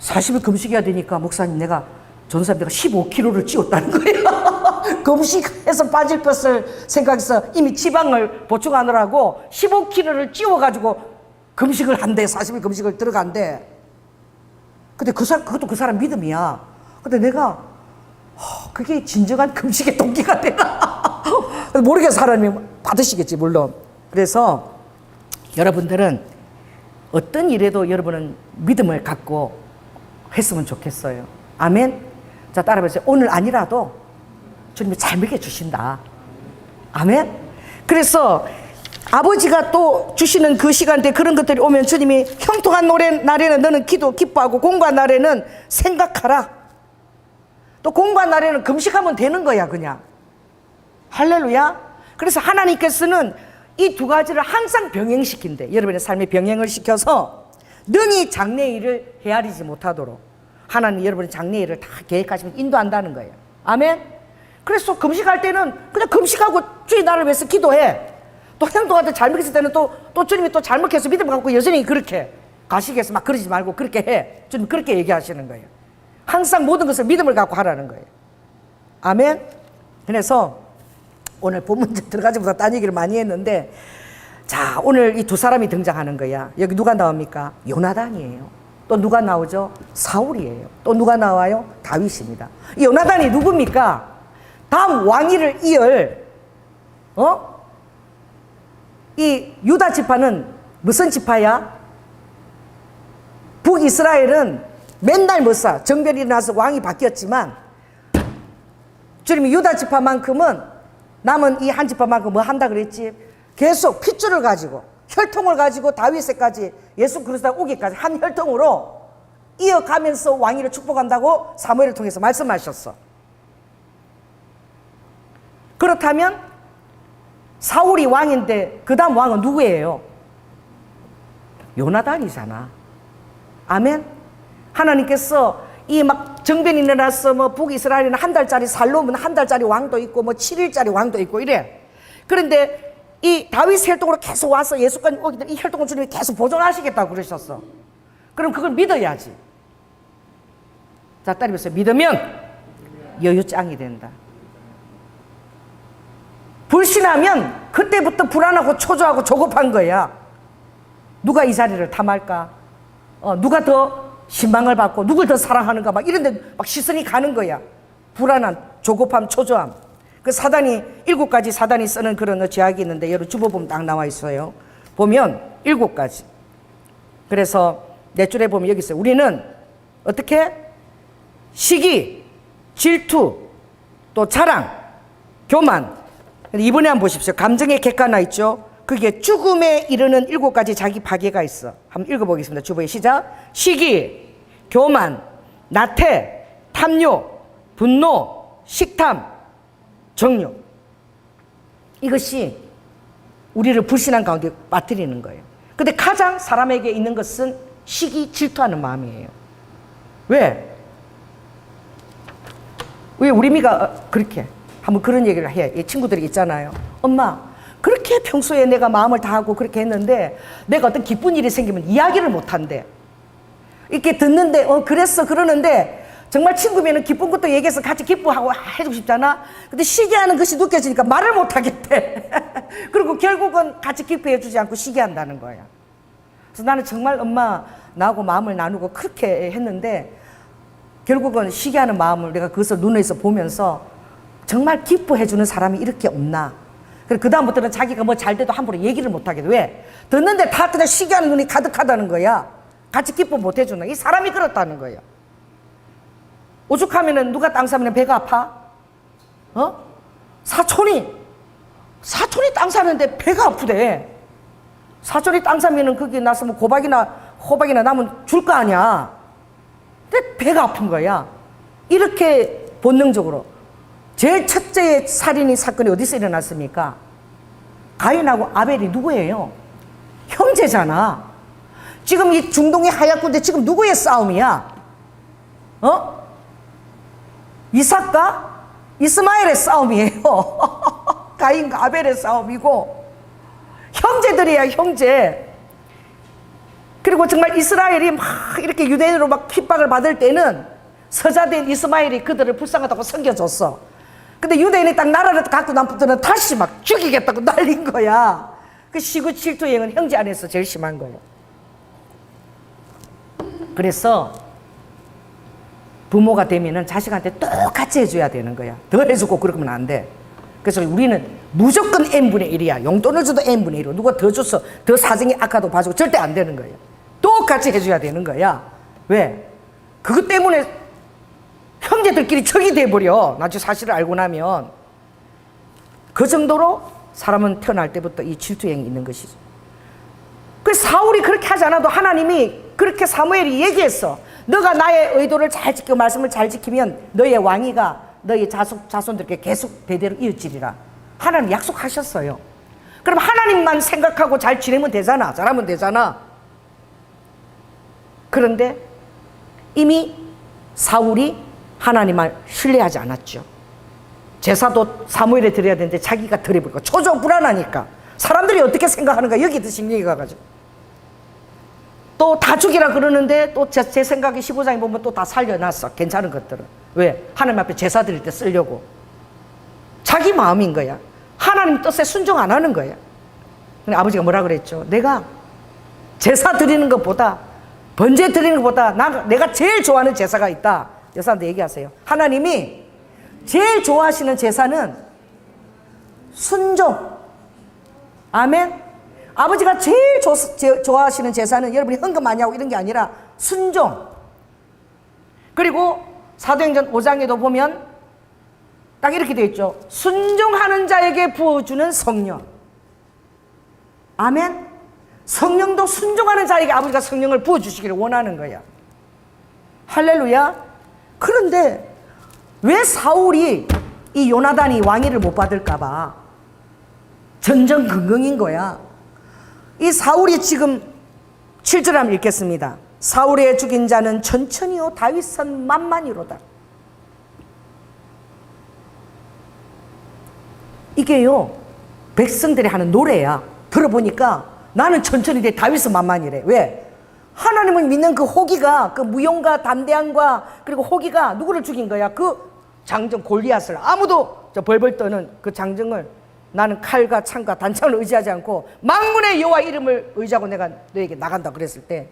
40일 금식해야 되니까 목사님 내가 전사님 내가 15kg를 찌웠다는 거야. 금식해서 빠질 것을 생각해서 이미 지방을 보충하느라고 15kg를 찌워가지고 금식을 한대. 40일 금식을 들어간대. 근데 그것도 그 사람 믿음이야. 근데 내가 그게 진정한 금식의 동기가 되나? 모르겠어. 사람이 받으시겠지 물론. 그래서 여러분들은 어떤 일에도 여러분은 믿음을 갖고 했으면 좋겠어요. 아멘. 자, 따라해보세요. 오늘 아니라도 주님이 잘 먹여주신다. 아멘. 그래서 아버지가 또 주시는 그 시간대 그런 것들이 오면 주님이 형통한 날에는 너는 기뻐하고 공부한 날에는 생각하라. 또 공부한 날에는 금식하면 되는 거야 그냥. 할렐루야. 그래서 하나님께서는 이 두 가지를 항상 병행시킨대. 여러분의 삶에 병행을 시켜서 능히 장래일을 헤아리지 못하도록 하나님 여러분의 장래일을 다 계획하시면 인도한다는 거예요. 아멘. 그래서 금식할 때는 그냥 금식하고 주님 나를 위해서 기도해. 또 형통한테 잘 먹였을 때는 또 주님이 또 잘 먹혀서 믿음 갖고 여전히 그렇게 가시겠어 막 그러지 말고 그렇게 해. 주님 그렇게 얘기하시는 거예요. 항상 모든 것을 믿음을 갖고 하라는 거예요. 아멘. 그래서 오늘 본문 들어가지보다 딴 얘기를 많이 했는데, 자, 오늘 이 두 사람이 등장하는 거야. 여기 누가 나옵니까? 요나단이에요. 또 누가 나오죠? 사울이에요. 또 누가 나와요? 다윗입니다. 이 요나단이 누굽니까? 다음 왕위를 이을 이 유다 지파는 무슨 지파야? 북이스라엘은 맨날 정변이 일어나서 왕이 바뀌었지만 주님이 유다 지파만큼은 남은 이 한 지파만큼 뭐 한다 그랬지? 계속 핏줄을 가지고 혈통을 가지고 다윗에까지 예수 그리스도가 오기까지 한 혈통으로 이어가면서 왕위를 축복한다고 사무엘을 통해서 말씀하셨어. 그렇다면 사울이 왕인데 그 다음 왕은 누구예요? 요나단이잖아. 아멘. 하나님께서 이 막 정변이 일어나서 뭐 북이스라엘에는 한 달짜리 살로면 한 달짜리 왕도 있고 뭐 7일짜리 왕도 있고 이래. 그런데 이 다윗 혈통으로 계속 와서 예수까지 오기 때문에 이 혈통을 주님이 계속 보존하시겠다고 그러셨어. 그럼 그걸 믿어야지. 자, 따라해보세요. 믿으면 여유짱이 된다. 불신하면 그때부터 불안하고 초조하고 조급한 거야. 누가 이 자리를 탐할까? 누가 더 신망을 받고 누굴 더 사랑하는가 막 이런 데 막 시선이 가는 거야. 불안한 조급함 초조함. 그 사단이 7가지 사단이 쓰는 그런 제약이 있는데 여러분 주보 보면 딱 나와 있어요. 보면 7가지. 그래서 내 줄에 보면 여기 있어요. 우리는 어떻게? 시기, 질투, 또 자랑, 교만. 이번에 한번 보십시오. 감정의 객관화 있죠. 그게 죽음에 이르는 7가지 자기 파괴가 있어. 한번 읽어보겠습니다. 주보에 시작. 시기, 교만, 나태, 탐욕, 분노, 식탐, 정욕. 이것이 우리를 불신한 가운데 빠뜨리는 거예요. 근데 가장 사람에게 있는 것은 시기, 질투하는 마음이에요. 왜? 왜 우리 미가 그렇게 한번 그런 얘기를 해. 친구들이 있잖아요. 엄마, 그렇게 평소에 내가 마음을 다하고 그렇게 했는데 내가 어떤 기쁜 일이 생기면 이야기를 못 한대. 이렇게 듣는데 그랬어 그러는데 정말 친구면은 기쁜 것도 얘기해서 같이 기뻐하고 해주고 싶잖아. 근데 시기하는 것이 느껴지니까 말을 못 하겠대. 그리고 결국은 같이 기뻐해 주지 않고 시기한다는 거야. 그래서 나는 정말 엄마 나하고 마음을 나누고 그렇게 했는데 결국은 시기하는 마음을 내가 그것을 눈에서 보면서 정말 기뻐해 주는 사람이 이렇게 없나. 그 다음부터는 자기가 뭐 잘 돼도 함부로 얘기를 못 하게 돼. 왜? 듣는데 다 그냥 시기하는 눈이 가득하다는 거야. 같이 기뻐 못 해주는. 이 사람이 그렇다는 거야. 오죽하면은 누가 땅 사면 배가 아파? 사촌이 땅 사는데 배가 아프대. 사촌이 땅 사면은 거기 나서 뭐 고박이나 호박이나 나면 줄 거 아니야. 근데 배가 아픈 거야. 이렇게 본능적으로. 제일 첫째 살인이 사건이 어디서 일어났습니까? 가인하고 아벨이 누구예요? 형제잖아. 지금 이 중동이 하얗군데 지금 누구의 싸움이야? 이삭과 이스마엘의 싸움이에요. 가인과 아벨의 싸움이고 형제들이야, 형제. 그리고 정말 이스라엘이 막 이렇게 유대인으로 막 핍박을 받을 때는 서자된 이스마엘이 그들을 불쌍하다고 섬겨줬어. 근데 유대인이 딱 나라를 갖고 나부터는 다시 막 죽이겠다고 날린 거야. 그 시구 질투행은 형제 안에서 제일 심한 거예요. 그래서 부모가 되면은 자식한테 똑같이 해줘야 되는 거야. 더 해주고 그러면 안 돼. 그래서 우리는 무조건 n분의 1이야. 용돈을 줘도 n분의 1이고 누가 더 줬어, 더 사정이 악화도 봐주고 절대 안 되는 거예요. 똑같이 해줘야 되는 거야. 왜? 그것 때문에 형제들끼리 적이 돼버려. 나중에 사실을 알고 나면. 그 정도로 사람은 태어날 때부터 이 질투행이 있는 것이죠. 그래서 사울이 그렇게 하지 않아도 하나님이 그렇게 사무엘이 얘기했어. 너가 나의 의도를 잘 지키고 말씀을 잘 지키면 너의 왕위가 너의 자손들께 계속 대대로 이어지리라. 하나님 약속하셨어요. 그럼 하나님만 생각하고 잘 지내면 되잖아. 잘하면 되잖아. 그런데 이미 사울이 하나님을 신뢰하지 않았죠. 제사도 사무엘에 드려야 되는데 자기가 드려버리고 초조 불안하니까 사람들이 어떻게 생각하는가 여기 더 신경이 가가지고 또 다 죽이라 그러는데 또 제 생각에 15장에 보면 또 다 살려놨어. 괜찮은 것들은. 왜? 하나님 앞에 제사 드릴 때 쓰려고. 자기 마음인 거야. 하나님 뜻에 순종 안 하는 거야. 근데 아버지가 뭐라 그랬죠? 내가 제사 드리는 것보다 번제 드리는 것보다 내가 제일 좋아하는 제사가 있다. 여사한테 얘기하세요. 하나님이 제일 좋아하시는 제사는 순종. 아멘. 아버지가 제일 좋아하시는 제사는 여러분이 헌금 많이 하고 이런 게 아니라 순종. 그리고 사도행전 5장에도 보면 딱 이렇게 되어 있죠. 순종하는 자에게 부어주는 성령. 아멘. 성령도 순종하는 자에게 아버지가 성령을 부어주시기를 원하는 거야. 할렐루야. 그런데 왜 사울이 이 요나단이 왕위를 못 받을까봐 전전긍긍인 거야. 이 사울이 지금 7절 한번 읽겠습니다. 사울의 죽인 자는 천천히요 다윗은 만만이로다. 이게요 백성들이 하는 노래야. 들어보니까 나는 천천히 돼 다윗은 만만이래. 왜? 하나님을 믿는 그 호기가, 그 무용과 담대함과 그리고 호기가 누구를 죽인 거야? 그 장정 골리앗을. 아무도 저 벌벌 떠는 그 장정을 나는 칼과 창과 단창을 의지하지 않고 만군의 여호와 이름을 의지하고 내가 너에게 나간다 그랬을 때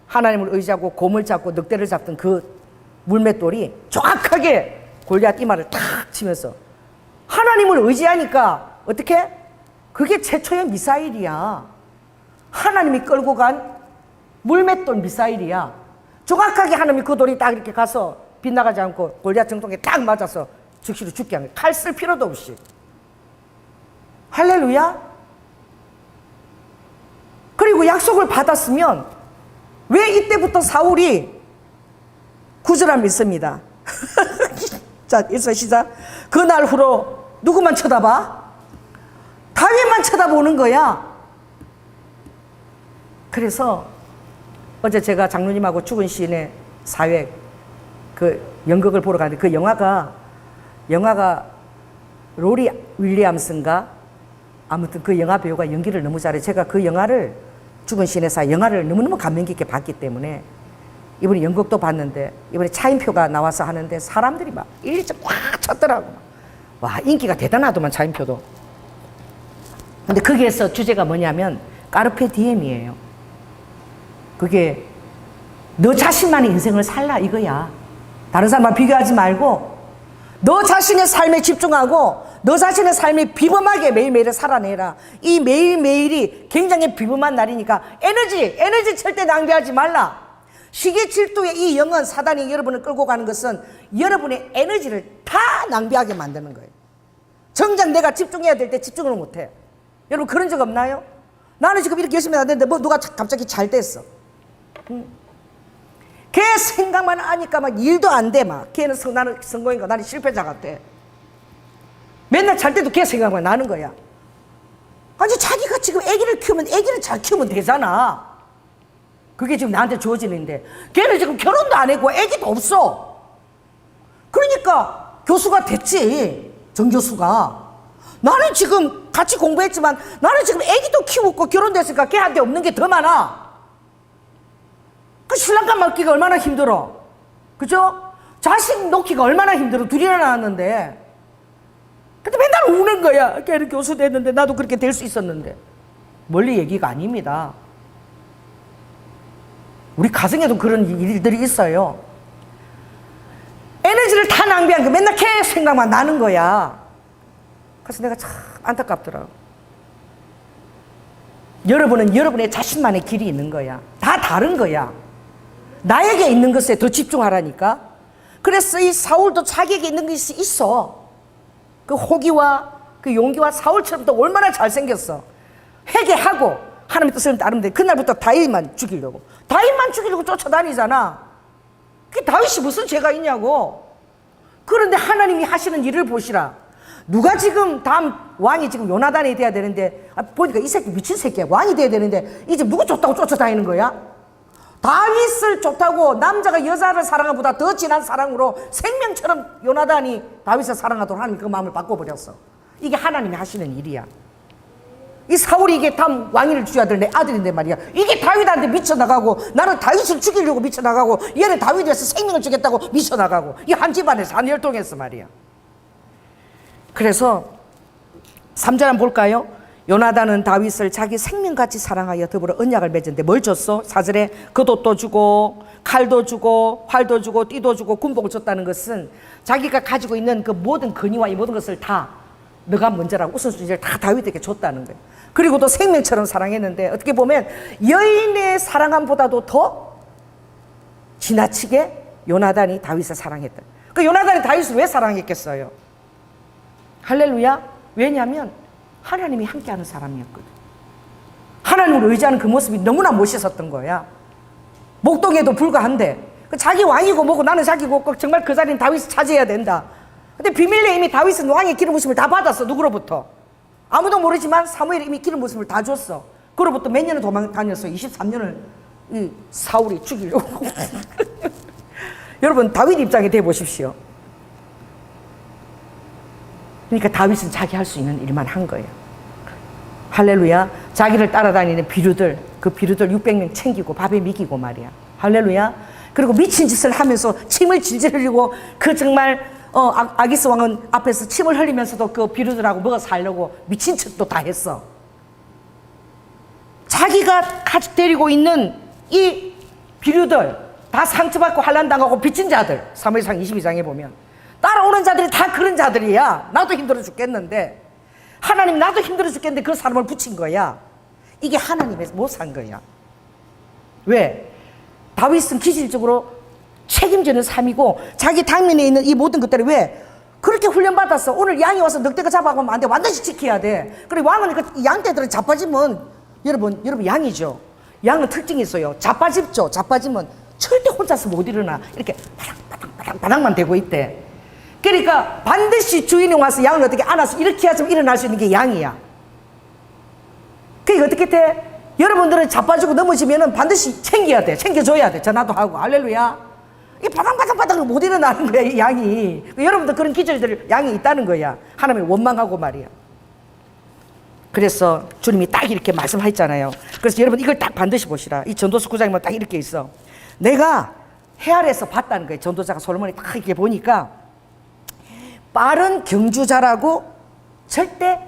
하나님을 의지하고 곰을 잡고 늑대를 잡던 그 물맷돌이 정확하게 골리앗 이마를 탁 치면서 하나님을 의지하니까 어떻게? 그게 최초의 미사일이야. 하나님이 끌고 간 물맷돌 미사일이야. 정확하게 하나님이 그 돌이 딱 이렇게 가서 빗나가지 않고 골리앗 정통에 딱 맞아서 즉시로 죽게 하는 거야. 칼 쓸 필요도 없이. 할렐루야. 그리고 약속을 받았으면 왜 이때부터 사울이 구절함 믿습니다. 자, 일서 시작. 그날 후로 누구만 쳐다봐? 다윗만 쳐다보는 거야. 그래서 어제 제가 장로님하고 죽은 시인의 사회 그 연극을 보러 갔는데 그 영화가 로리 윌리엄슨가 아무튼 그 영화 배우가 연기를 너무 잘해. 제가 그 영화를 죽은 시인의 사회 영화를 너무너무 감명 깊게 봤기 때문에 이번에 연극도 봤는데 이번에 차인표가 나와서 하는데 사람들이 막 일일이 꽉 찼더라고. 와, 인기가 대단하더만 차인표도. 근데 거기에서 주제가 뭐냐면 까르페 디엠이에요. 그게 너 자신만의 인생을 살라 이거야. 다른 사람과 비교하지 말고 너 자신의 삶에 집중하고 너 자신의 삶이 비범하게 매일매일을 살아내라. 이 매일매일이 굉장히 비범한 날이니까 에너지 절대 낭비하지 말라. 시기 질투의 이 영은 사단이 여러분을 끌고 가는 것은 여러분의 에너지를 다 낭비하게 만드는 거예요. 정작 내가 집중해야 될 때 집중을 못해. 여러분 그런 적 없나요? 나는 지금 이렇게 열심히 하는데 뭐 누가 갑자기 잘 됐어. 걔 생각만 하니까 막 일도 안 돼. 막 걔는 나는 성공인가 나는 실패자 같아. 맨날 잘 때도 걔 생각만 나는 거야. 아니 자기가 지금 아기를 키우면 아기를 잘 키우면 되잖아. 그게 지금 나한테 주어지는 일인데 걔는 지금 결혼도 안 했고 아기도 없어. 그러니까 교수가 됐지. 정교수가. 나는 지금 같이 공부했지만 나는 지금 아기도 키우고 결혼도 했으니까 걔한테 없는 게 더 많아. 그 신랑감 맡기가 얼마나 힘들어. 그죠? 자식 놓기가 얼마나 힘들어. 둘이나 낳았는데. 근데 맨날 우는 거야. 걔는 교수 됐는데 나도 그렇게 될 수 있었는데. 멀리 얘기가 아닙니다. 우리 가정에도 그런 일들이 있어요. 에너지를 다 낭비한 거 맨날 걔 생각만 나는 거야. 그래서 내가 참 안타깝더라고. 여러분은 여러분의 자신만의 길이 있는 거야. 다 다른 거야. 나에게 있는 것에 더 집중하라니까. 그래서 이 사울도 자기에게 있는 것이 있어. 그 호기와 그 용기와 사울처럼 또 얼마나 잘생겼어. 회개하고 하나님의 뜻을 따르면 돼. 그날부터 다윗만 죽이려고 쫓아다니잖아. 그 다윗이 무슨 죄가 있냐고. 그런데 하나님이 하시는 일을 보시라. 누가 지금 다음 왕이 지금 요나단이 돼야 되는데 보니까 이 새끼 미친 새끼야. 왕이 돼야 되는데 이제 누구 좋다고 쫓아다니는 거야? 다윗을 좋다고 남자가 여자를 사랑한 보다 더 진한 사랑으로 생명처럼 요나단이 다윗을 사랑하도록 하나님 그 마음을 바꿔버렸어. 이게 하나님이 하시는 일이야. 이 사울이 이게 다음 왕위를 쥐어야 될 내 아들인데 말이야. 이게 다윗한테 미쳐나가고 나는 다윗을 죽이려고 미쳐나가고 얘는 다윗에서 생명을 주겠다고 미쳐나가고 이 한 집안에서 한 혈통에서 말이야. 그래서 3절 한번 볼까요? 요나단은 다윗을 자기 생명같이 사랑하여 더불어 언약을 맺었는데 뭘 줬어? 4절에 겉옷도 주고 칼도 주고 활도 주고 띠도 주고 군복을 줬다는 것은 자기가 가지고 있는 그 모든 근위와 이 모든 것을 다 너가 먼저라고 우선순위를 다 다윗에게 줬다는 거예요. 그리고 또 생명처럼 사랑했는데 어떻게 보면 여인의 사랑함보다도 더 지나치게 요나단이 다윗을 사랑했다. 그 요나단이 다윗을 왜 사랑했겠어요? 할렐루야. 왜냐하면 하나님이 함께하는 사람이었거든. 하나님을 의지하는 그 모습이 너무나 멋있었던 거야. 목동에도 불과한데 자기 왕이고 뭐고 나는 자기고 꼭 정말 그 자리는 다윗이 차지해야 된다. 근데 비밀리에 이미 다윗은 왕의 기름 부심을 다 받았어. 누구로부터? 아무도 모르지만 사무엘이 이미 기름 부심을 다 줬어. 그로부터 몇 년을 도망 다녔어. 23년을 이 사울이 죽이려고. 여러분 다윗 입장에 대 보십시오. 그러니까 다윗은 자기 할 수 있는 일만 한 거예요. 할렐루야. 자기를 따라다니는 비류들, 그 비류들 600명 챙기고 밥에 먹이고 말이야. 할렐루야. 그리고 미친 짓을 하면서 침을 질질 흘리고 그 정말 아기스 왕은 앞에서 침을 흘리면서도 그 비류들하고 먹어 살려고 미친 척도 다 했어. 자기가 데리고 있는 이 비류들 다 상처받고 환난당하고 빚진 자들, 사무엘상 22장에 보면 따라오는 자들이 다 그런 자들이야. 나도 힘들어 죽겠는데 하나님 나도 힘들어 죽겠는데 그 사람을 붙인 거야. 이게 하나님에서 못 산 거야. 왜? 다윗은 기질적으로 책임지는 삶이고 자기 당면에 있는 이 모든 것들이 왜? 그렇게 훈련받았어. 오늘 양이 와서 늑대가 잡아가면 안 돼. 완전히 지켜야 돼. 그리고 왕은 그 양떼들을 자빠지면 여러분 양이죠. 양은 특징이 있어요. 자빠집죠. 자빠지면 절대 혼자서 못 일어나. 이렇게 바닥만 대고 있대. 그러니까 반드시 주인이 와서 양을 어떻게 안아서 이렇게 해야지 일어날 수 있는 게 양이야. 그러니까 어떻게 돼? 여러분들은 자빠지고 넘어지면은 반드시 챙겨야 돼. 챙겨줘야 돼. 전화도 하고. 할렐루야. 이 바닥바닥바닥으로 못 일어나는 거야, 이 양이. 여러분들 그런 기질들 양이 있다는 거야. 하나님을 원망하고 말이야. 그래서 주님이 딱 이렇게 말씀하셨잖아요. 그래서 여러분 이걸 딱 반드시 보시라. 이 전도서 9장에 딱 이렇게 있어. 내가 해 아래에서 봤다는 거예요. 전도자가 솔로몬이 딱 이렇게 보니까 빠른 경주자라고 절대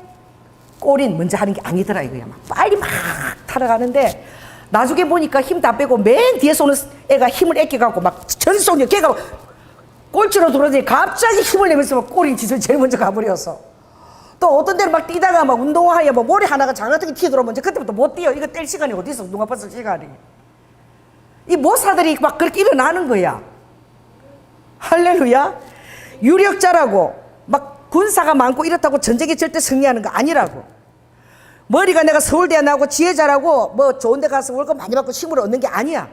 꼬린 먼저 하는 게 아니더라 이거야. 막 빨리 막 타러가는데 나중에 보니까 힘 다 빼고 맨 뒤에서 오는 애가 힘을 아껴갖고 막 전속력 걔가 꼴찌로 들어오더니 갑자기 힘을 내면서 막 꼬린 짓을 제일 먼저 가버려서 또 어떤 데는 막 뛰다가 막 운동화에 뭐 머리 하나가 장난하게 튀어들어오면 이제 그때부터 못 뛰어. 이거 뗄 시간이 어디 있어. 운동화 벗을 시간이. 이 모사들이 막 그렇게 일어나는 거야. 할렐루야. 유력자라고 막 군사가 많고 이렇다고 전쟁에 절대 승리하는 거 아니라고. 머리가 내가 서울대 나오고 지혜자라고 뭐 좋은 데 가서 월급 많이 받고 힘을 얻는 게 아니야.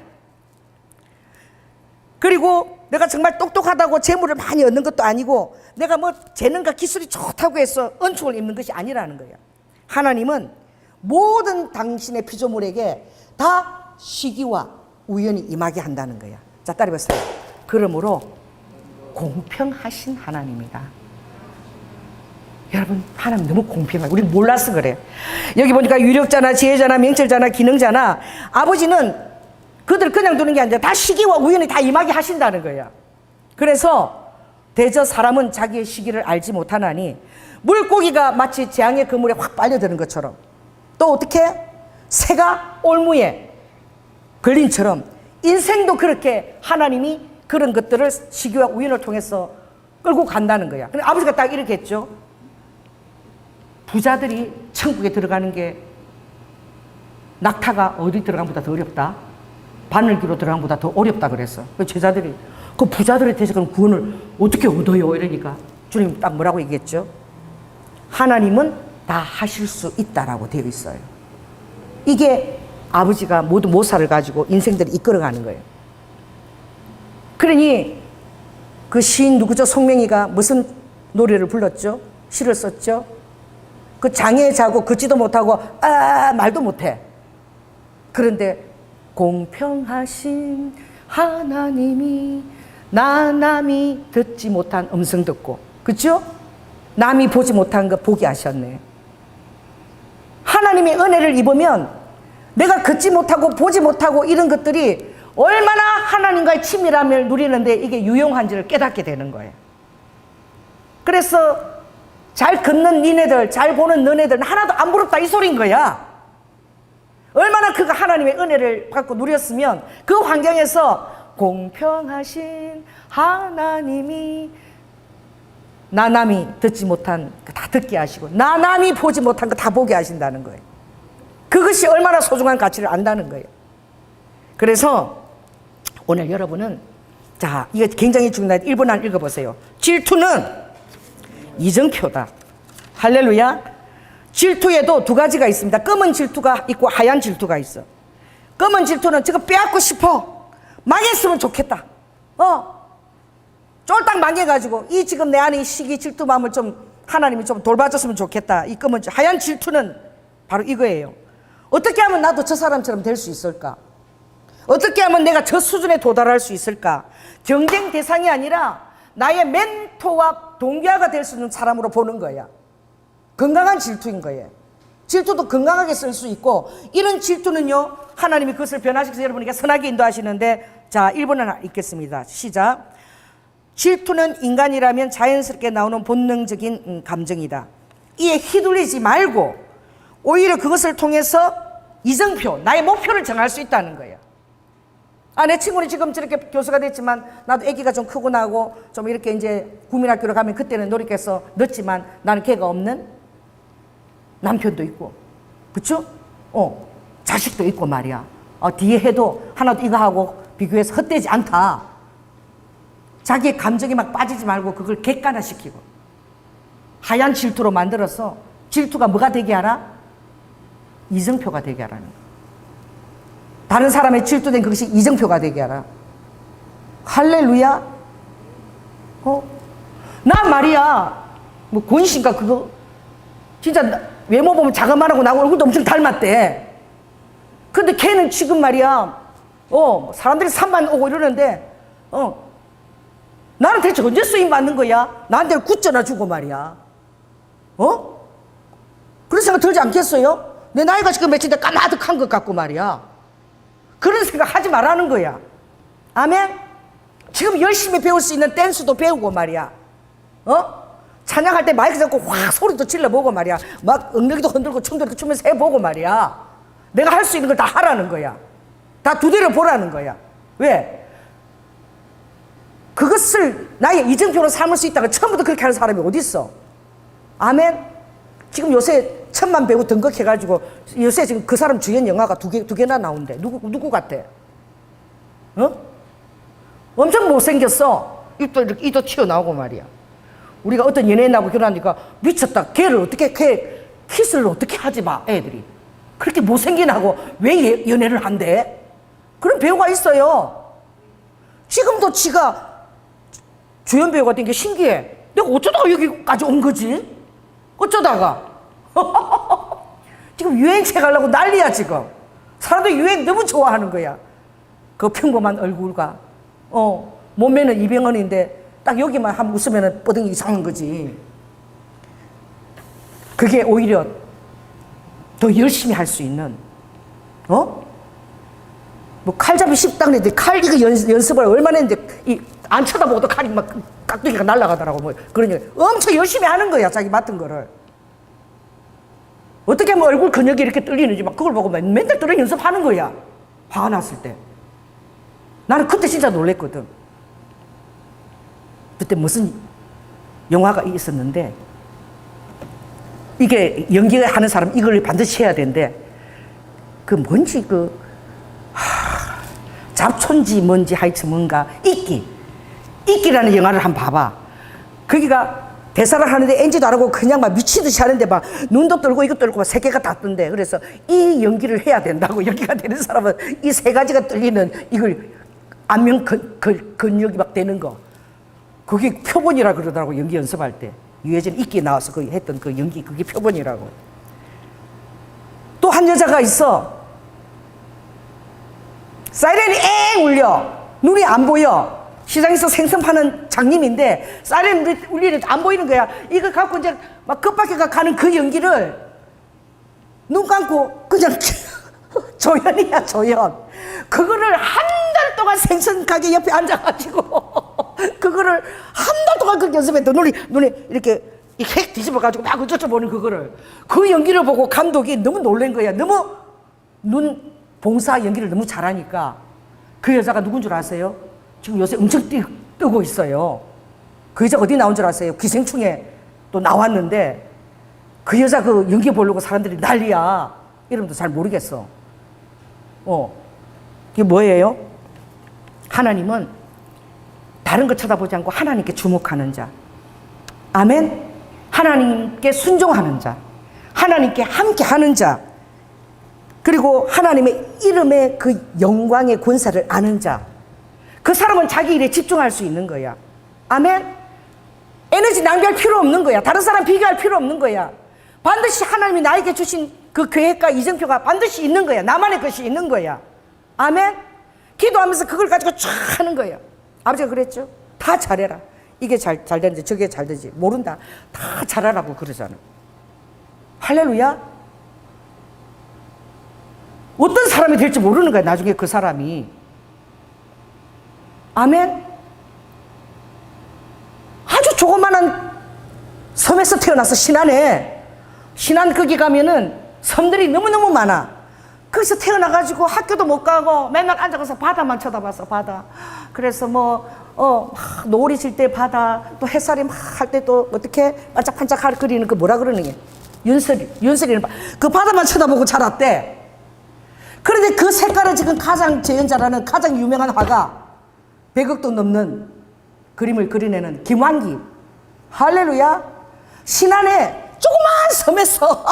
그리고 내가 정말 똑똑하다고 재물을 많이 얻는 것도 아니고 내가 뭐 재능과 기술이 좋다고 해서 은총을 입는 것이 아니라는 거야. 하나님은 모든 당신의 피조물에게 다 시기와 우연히 임하게 한다는 거야. 자, 따라해보세요. 그러므로 공평하신 하나님이다. 여러분, 하나님 너무 공평해. 우리 몰라서 그래. 여기 보니까 유력자나 지혜자나 명철자나 기능자나 아버지는 그들 그냥 두는 게 아니라 다 시기와 우연히 다 임하게 하신다는 거야. 그래서 대저 사람은 자기의 시기를 알지 못하나니 물고기가 마치 재앙의 그물에 확 빨려드는 것처럼 또 어떻게 새가 올무에 걸린처럼 인생도 그렇게 하나님이 그런 것들을 시기와 우연을 통해서 끌고 간다는 거야. 근데 아버지가 딱 이렇게 했죠. 부자들이 천국에 들어가는 게 낙타가 어디 들어간 보다 더 어렵다. 바늘기로 들어간 보다 더 어렵다 그랬어. 제자들이 그 부자들에 대해서 그럼 구원을 어떻게 얻어요? 이러니까 주님 딱 뭐라고 얘기했죠? 하나님은 다 하실 수 있다라고 되어 있어요. 이게 아버지가 모두 모사를 가지고 인생들을 이끌어가는 거예요. 그러니 그 시인 누구죠? 송명이가 무슨 노래를 불렀죠? 시를 썼죠? 그 장애에 자고 걷지도 못하고 말도 못해. 그런데 공평하신 하나님이 남이 듣지 못한 음성 듣고, 그렇죠? 남이 보지 못한 거 보게 하셨네. 하나님의 은혜를 입으면 내가 걷지 못하고 보지 못하고 이런 것들이 얼마나 하나님과의 친밀함을 누리는데 이게 유용한지를 깨닫게 되는 거예요. 그래서 잘 걷는 니네들, 잘 보는 너네들 하나도 안 부럽다 이 소리인 거야. 얼마나 그가 하나님의 은혜를 받고 누렸으면 그 환경에서 공평하신 하나님이 나 남이 듣지 못한 거 다 듣게 하시고 나 남이 보지 못한 거 다 보게 하신다는 거예요. 그것이 얼마나 소중한 가치를 안다는 거예요. 그래서 오늘 여러분은 자, 이거 굉장히 중요한 1번 안 읽어보세요. 질투는 이정표다. 할렐루야. 질투에도 두 가지가 있습니다. 검은 질투가 있고 하얀 질투가 있어. 검은 질투는 저거 빼앗고 싶어. 망했으면 좋겠다. 쫄딱 망해가지고 이 지금 내 안에 이 시기 질투 마음을 좀 하나님이 좀 돌봐줬으면 좋겠다. 이 검은 하얀 질투는 바로 이거예요. 어떻게 하면 나도 저 사람처럼 될 수 있을까? 어떻게 하면 내가 저 수준에 도달할 수 있을까? 경쟁 대상이 아니라 나의 멘토와 동기화가 될 수 있는 사람으로 보는 거야. 건강한 질투인 거예요. 질투도 건강하게 쓸 수 있고 이런 질투는요 하나님이 그것을 변화시켜서 여러분에게 선하게 인도하시는데 자 1번 하나 읽겠습니다. 시작. 질투는 인간이라면 자연스럽게 나오는 본능적인 감정이다. 이에 휘둘리지 말고 오히려 그것을 통해서 이정표, 나의 목표를 정할 수 있다는 거예요. 내 친구는 지금 저렇게 교수가 됐지만 나도 아기가 좀 크고 나고 좀 이렇게 이제 국민학교로 가면 그때는 놀이께서 늦지만 나는 걔가 없는 남편도 있고, 그쵸? 자식도 있고 말이야. 뒤에 해도 하나도 이거 하고 비교해서 헛되지 않다. 자기의 감정이 막 빠지지 말고 그걸 객관화시키고 하얀 질투로 만들어서 질투가 뭐가 되게 하라? 이정표가 되게 하라는 거야. 다른 사람의 질투된 그것이 이정표가 되게 하라. 할렐루야. 나 말이야 뭐 권신가 그거 진짜 외모 보면 자그만하고 나하고 얼굴도 엄청 닮았대. 근데 걔는 지금 말이야 사람들이 산만 오고 이러는데 나는 대체 언제 쓰임 받는 거야? 나한테 굳져나 주고 말이야. 그런 생각 들지 않겠어요? 내 나이가 지금 몇인데 까마득한 것 같고 말이야. 그런 생각 하지 말라는 거야. 아멘? 지금 열심히 배울 수 있는 댄스도 배우고 말이야. 찬양할 때 마이크 잡고 확 소리도 질러보고 말이야. 막 엉덩이도 흔들고 춤도 이렇게 추면서 해보고 말이야. 내가 할 수 있는 걸 다 하라는 거야. 다 두 대로 보라는 거야. 왜? 그것을 나의 이정표로 삼을 수 있다가 처음부터 그렇게 하는 사람이 어디 있어? 아멘? 지금 요새 1000만 배우 등극해가지고 요새 지금 그 사람 주연 영화가 두 개나 나온대. 누구 같아? 엄청 못생겼어. 이도 튀어나오고 말이야. 우리가 어떤 연예인하고 결혼하니까 미쳤다. 걔를 어떻게, 키스를 어떻게 하지 마, 애들이. 그렇게 못생긴 하고 왜 연애를 한대? 그런 배우가 있어요. 지금도 지가 주연 배우가 된 게 신기해. 내가 어쩌다가 여기까지 온 거지? 어쩌다가? 지금 유행체 가려고 난리야, 지금. 사람들이 유행 너무 좋아하는 거야. 그 평범한 얼굴과, 몸매는 이병헌인데, 딱 여기만 한번 웃으면 뻐덩이 이상한 거지. 그게 오히려 더 열심히 할 수 있는, 뭐 칼잡이 식당인데 칼 이거 연습을 얼마나 했는데 안 쳐다보고도 칼이 막 깍두기가 날아가더라고. 뭐 그러니 엄청 열심히 하는 거야, 자기 맡은 거를. 어떻게 하면 얼굴 근육이 이렇게 떨리는지 막 그걸 보고 맨날 떨어 연습하는 거야. 화가 났을 때. 나는 그때 진짜 놀랬거든. 그때 무슨 영화가 있었는데 이게 연기하는 사람 이걸 반드시 해야 되는데 그 뭔지 잡촌지 뭔지 하여튼 뭔가 이끼라는 영화를 한번 봐봐. 거기가 대사를 하는데 NG도 안 하고 그냥 막 미치듯이 하는데 막 눈도 떨고 이거 떨고 막 세 개가 다 뜬대. 그래서 이 연기를 해야 된다고. 연기가 되는 사람은 이 세 가지가 떨리는 이걸 안면 근육이 막 되는 거. 그게 표본이라 그러더라고. 연기 연습할 때 유해진 이끼 나와서 그 했던 그 연기 그게 표본이라고. 또 한 여자가 있어. 사이렌이 엥 울려. 눈이 안 보여. 시장에서 생선 파는 장님인데 사이렌 울리는데 안 보이는 거야. 이거 갖고 이제 막 급박해가 가는 그 연기를 눈 감고 그냥 조연이야, 조연. 그거를 한 달 동안 생선 가게 옆에 앉아가지고 그거를 한 달 동안 그렇게 연습했다. 눈이 이렇게 획 뒤집어가지고 막 어쩌고 보는 그거를. 그 연기를 보고 감독이 너무 놀란 거야. 너무 눈 봉사 연기를 너무 잘하니까. 그 여자가 누군 줄 아세요? 지금 요새 엄청 뜨고 있어요. 그 여자가 어디 나온 줄 아세요? 기생충에 또 나왔는데 그 여자 그 연기 보려고 사람들이 난리야. 이름도 잘 모르겠어. 이게 뭐예요? 하나님은 다른 거 쳐다보지 않고 하나님께 주목하는 자. 아멘? 하나님께 순종하는 자. 하나님께 함께 하는 자. 그리고 하나님의 이름의 그 영광의 권세를 아는 자. 그 사람은 자기 일에 집중할 수 있는 거야. 아멘? 에너지 낭비할 필요 없는 거야. 다른 사람 비교할 필요 없는 거야. 반드시 하나님이 나에게 주신 그 계획과 이정표가 반드시 있는 거야. 나만의 것이 있는 거야. 아멘? 기도하면서 그걸 가지고 쫙 하는 거야. 아버지가 그랬죠. 다 잘해라. 이게 잘 되는지 저게 잘 되지 모른다. 다 잘하라고 그러잖아. 할렐루야. 어떤 사람이 될지 모르는 거야, 나중에 그 사람이. 아멘? 아주 조그만한 섬에서 태어나서 신안 거기 가면은 섬들이 너무너무 많아. 거기서 태어나가지고 학교도 못 가고 맨날 앉아서 바다만 쳐다봤어, 바다. 그래서 노을이 질 때 바다, 또 햇살이 막 할 때 또 어떻게 반짝반짝 그리는 그 뭐라 그러는 게 윤설이는 그 바다만 쳐다보고 자랐대. 그런데 그 색깔을 지금 가장 재현자라는 가장 유명한 화가 100억도 넘는 그림을 그려내는 김환기. 할렐루야. 신안에 조그만 섬에서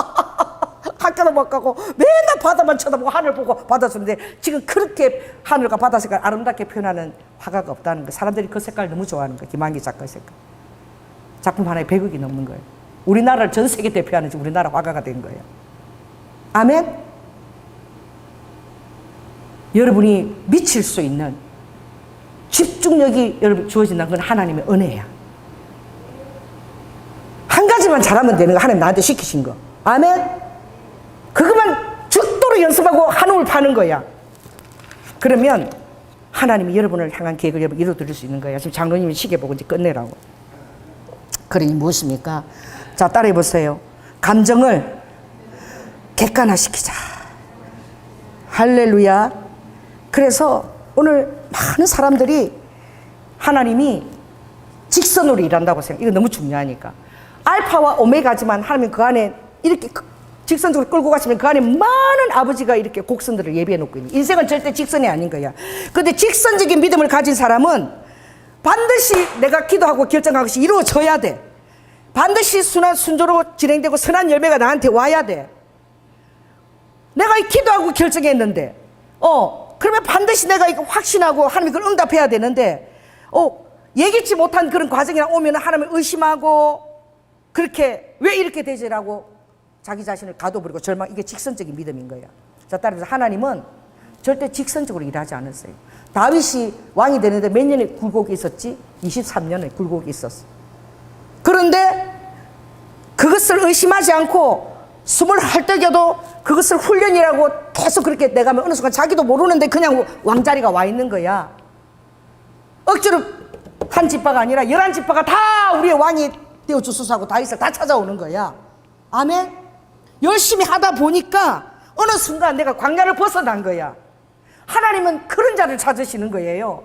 학교도 못 가고 맨날 바다만 쳐다보고 하늘 보고 바다 쏘는데 지금 그렇게 하늘과 바다 색깔 아름답게 표현하는 화가가 없다는 거. 사람들이 그 색깔 너무 좋아하는 거예요. 김환기 작가의 색깔. 작품 하나에 100억이 넘는 거예요. 우리나라를 전 세계 대표하는 우리나라 화가가 된 거예요. 아멘? 여러분이 미칠 수 있는 집중력이 여러분 주어진다는 건 하나님의 은혜야. 한 가지만 잘하면 되는 거. 하나님 나한테 시키신 거. 아멘? 그것만 죽도록 연습하고 한움을 파는 거야. 그러면 하나님이 여러분을 향한 계획을 여러분 이루어드릴 수 있는 거예요. 지금 장로님이 시계 보고 이제 끝내라고. 그러니 무엇입니까? 자, 따라해 보세요. 감정을 객관화시키자. 할렐루야. 그래서 오늘 많은 사람들이 하나님이 직선으로 일한다고 생각해요. 이거 너무 중요하니까. 알파와 오메가지만 하나님 그 안에 이렇게 직선적으로 끌고 가시면 그 안에 많은 아버지가 이렇게 곡선들을 예비해 놓고 있는. 인생은 절대 직선이 아닌 거야. 근데 직선적인 믿음을 가진 사람은 반드시 내가 기도하고 결정한 것이 이루어져야 돼. 반드시 순조롭고 진행되고 선한 열매가 나한테 와야 돼. 내가 기도하고 결정했는데 그러면 반드시 내가 이거 확신하고 하나님이 그걸 응답해야 되는데 예기치 못한 그런 과정이 오면 하나님을 의심하고 그렇게 왜 이렇게 되지라고 자기 자신을 가둬버리고 절망. 이게 직선적인 믿음인 거야. 자, 따라서 하나님은 절대 직선적으로 일하지 않았어요. 다윗이 왕이 되는데 몇 년의 굴곡이 있었지? 23년의 굴곡이 있었어. 그런데 그것을 의심하지 않고 숨을 헐떡여도 그것을 훈련이라고 계속 그렇게 내가면 어느 순간 자기도 모르는데 그냥 왕자리가 와 있는 거야. 억지로 한 지파가 아니라 11지파가 다 우리의 왕이 되어주소서하고 다윗을 다 찾아오는 거야. 아멘. 열심히 하다 보니까 어느 순간 내가 광야를 벗어난 거야. 하나님은 그런 자를 찾으시는 거예요.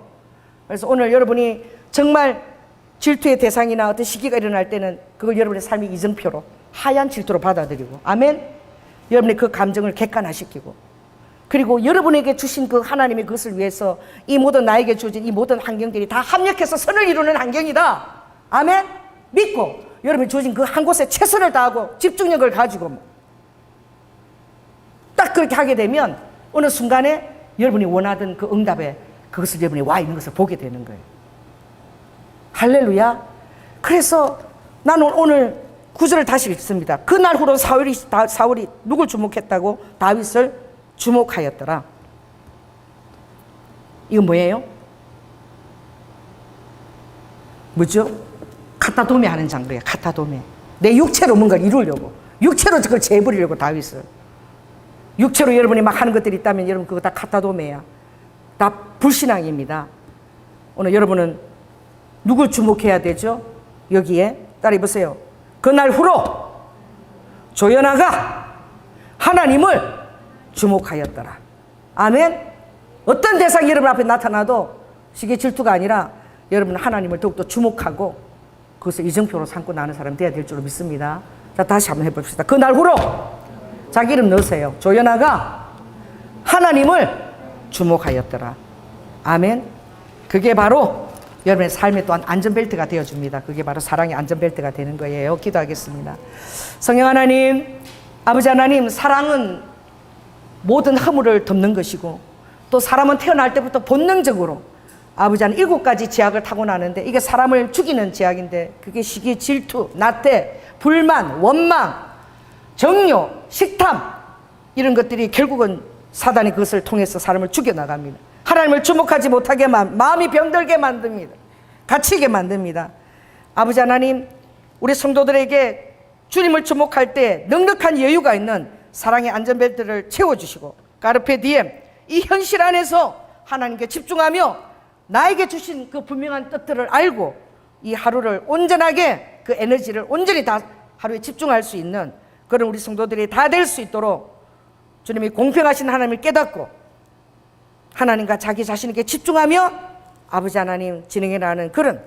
그래서 오늘 여러분이 정말 질투의 대상이나 어떤 시기가 일어날 때는 그걸 여러분의 삶의 이정표로 하얀 질투로 받아들이고, 아멘. 여러분의 그 감정을 객관화시키고, 그리고 여러분에게 주신 그 하나님의 그것을 위해서 이 모든 나에게 주어진 이 모든 환경들이 다 합력해서 선을 이루는 환경이다. 아멘. 믿고 여러분이 주어진 그 한 곳에 최선을 다하고 집중력을 가지고 딱 그렇게 하게 되면 어느 순간에 여러분이 원하던 그 응답에 그것을 여러분이 와 있는 것을 보게 되는 거예요. 할렐루야. 그래서 나는 오늘 구절을 다시 읽습니다. 그날 후로 사울이 누굴 주목했다고? 다윗을 주목하였더라. 이건 뭐예요? 뭐죠? 카타도메 하는 장르예요. 카타도메. 내 육체로 뭔가를 이루려고, 육체로 그걸 재버리려고 다윗을. 육체로 여러분이 막 하는 것들이 있다면 여러분 그거 다 카타도메야. 다 불신앙입니다. 오늘 여러분은 누굴 주목해야 되죠? 여기에 따라해 보세요. 그날 후로 조연아가 하나님을 주목하였더라. 아멘. 어떤 대상이 여러분 앞에 나타나도 시기 질투가 아니라 여러분은 하나님을 더욱더 주목하고 그것을 이정표로 삼고 나는 사람 되어야 될 줄로 믿습니다. 자, 다시 한번 해봅시다. 그날 후로 자기 이름 넣으세요. 조연아가 하나님을 주목하였더라. 아멘. 그게 바로 여러분의 삶에 또한 안전벨트가 되어줍니다. 그게 바로 사랑의 안전벨트가 되는 거예요. 기도하겠습니다. 성령 하나님, 아버지 하나님, 사랑은 모든 허물을 덮는 것이고 또 사람은 태어날 때부터 본능적으로 아버지 하나님 7가지 죄악을 타고나는데 이게 사람을 죽이는 죄악인데 그게 시기, 질투, 나태, 불만, 원망, 정욕, 식탐 이런 것들이 결국은 사단이 그것을 통해서 사람을 죽여나갑니다. 하나님을 주목하지 못하게만 마음이 병들게 만듭니다. 갇히게 만듭니다. 아버지 하나님, 우리 성도들에게 주님을 주목할 때 넉넉한 여유가 있는 사랑의 안전벨트를 채워주시고 까르페 디엠 이 현실 안에서 하나님께 집중하며 나에게 주신 그 분명한 뜻들을 알고 이 하루를 온전하게 그 에너지를 온전히 다 하루에 집중할 수 있는 그런 우리 성도들이 다 될 수 있도록 주님이 공평하신 하나님을 깨닫고 하나님과 자기 자신에게 집중하며 아버지 하나님 진행해 나가는 그런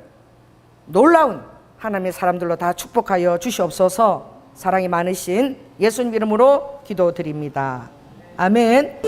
놀라운 하나님의 사람들로 다 축복하여 주시옵소서. 사랑이 많으신 예수님 이름으로 기도드립니다. 아멘.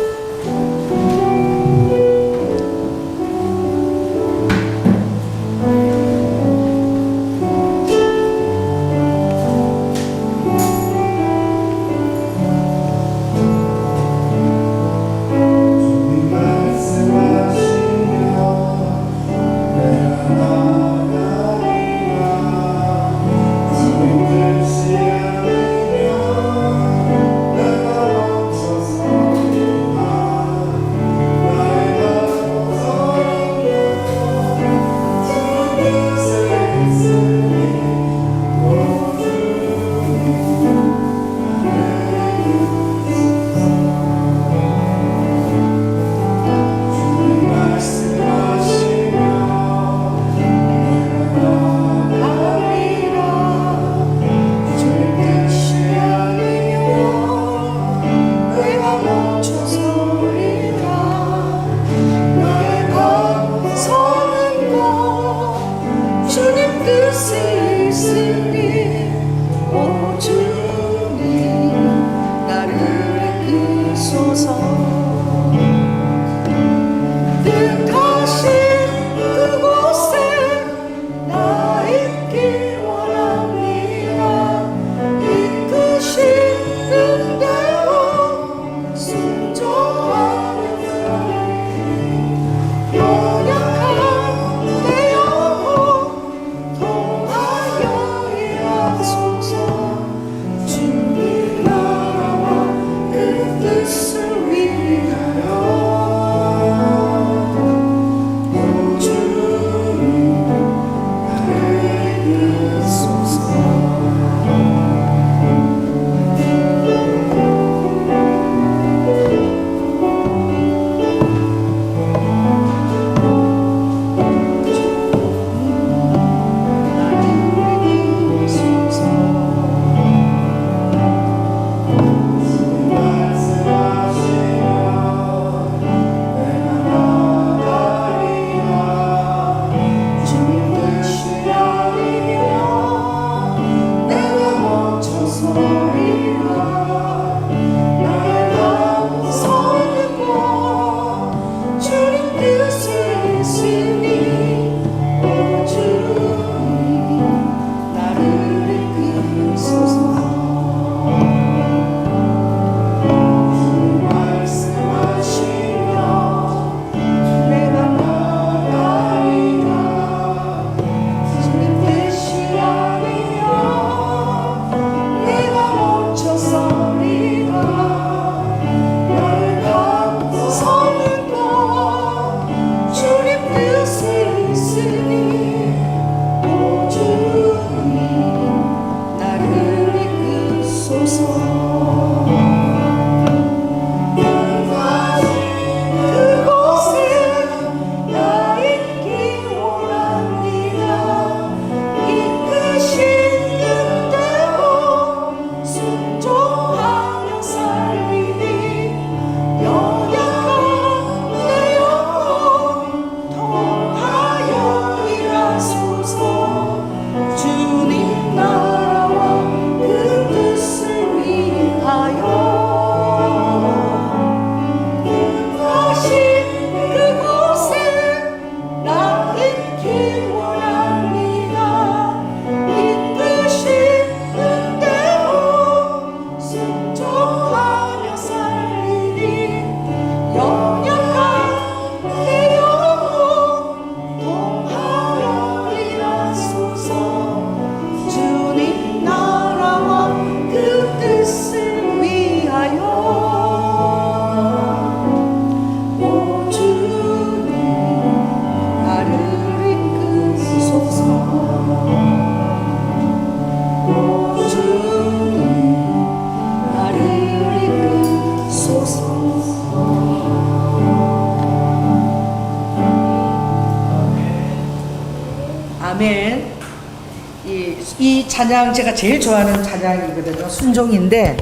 찬양 제가 제일 좋아하는 찬양이거든요. 순종인데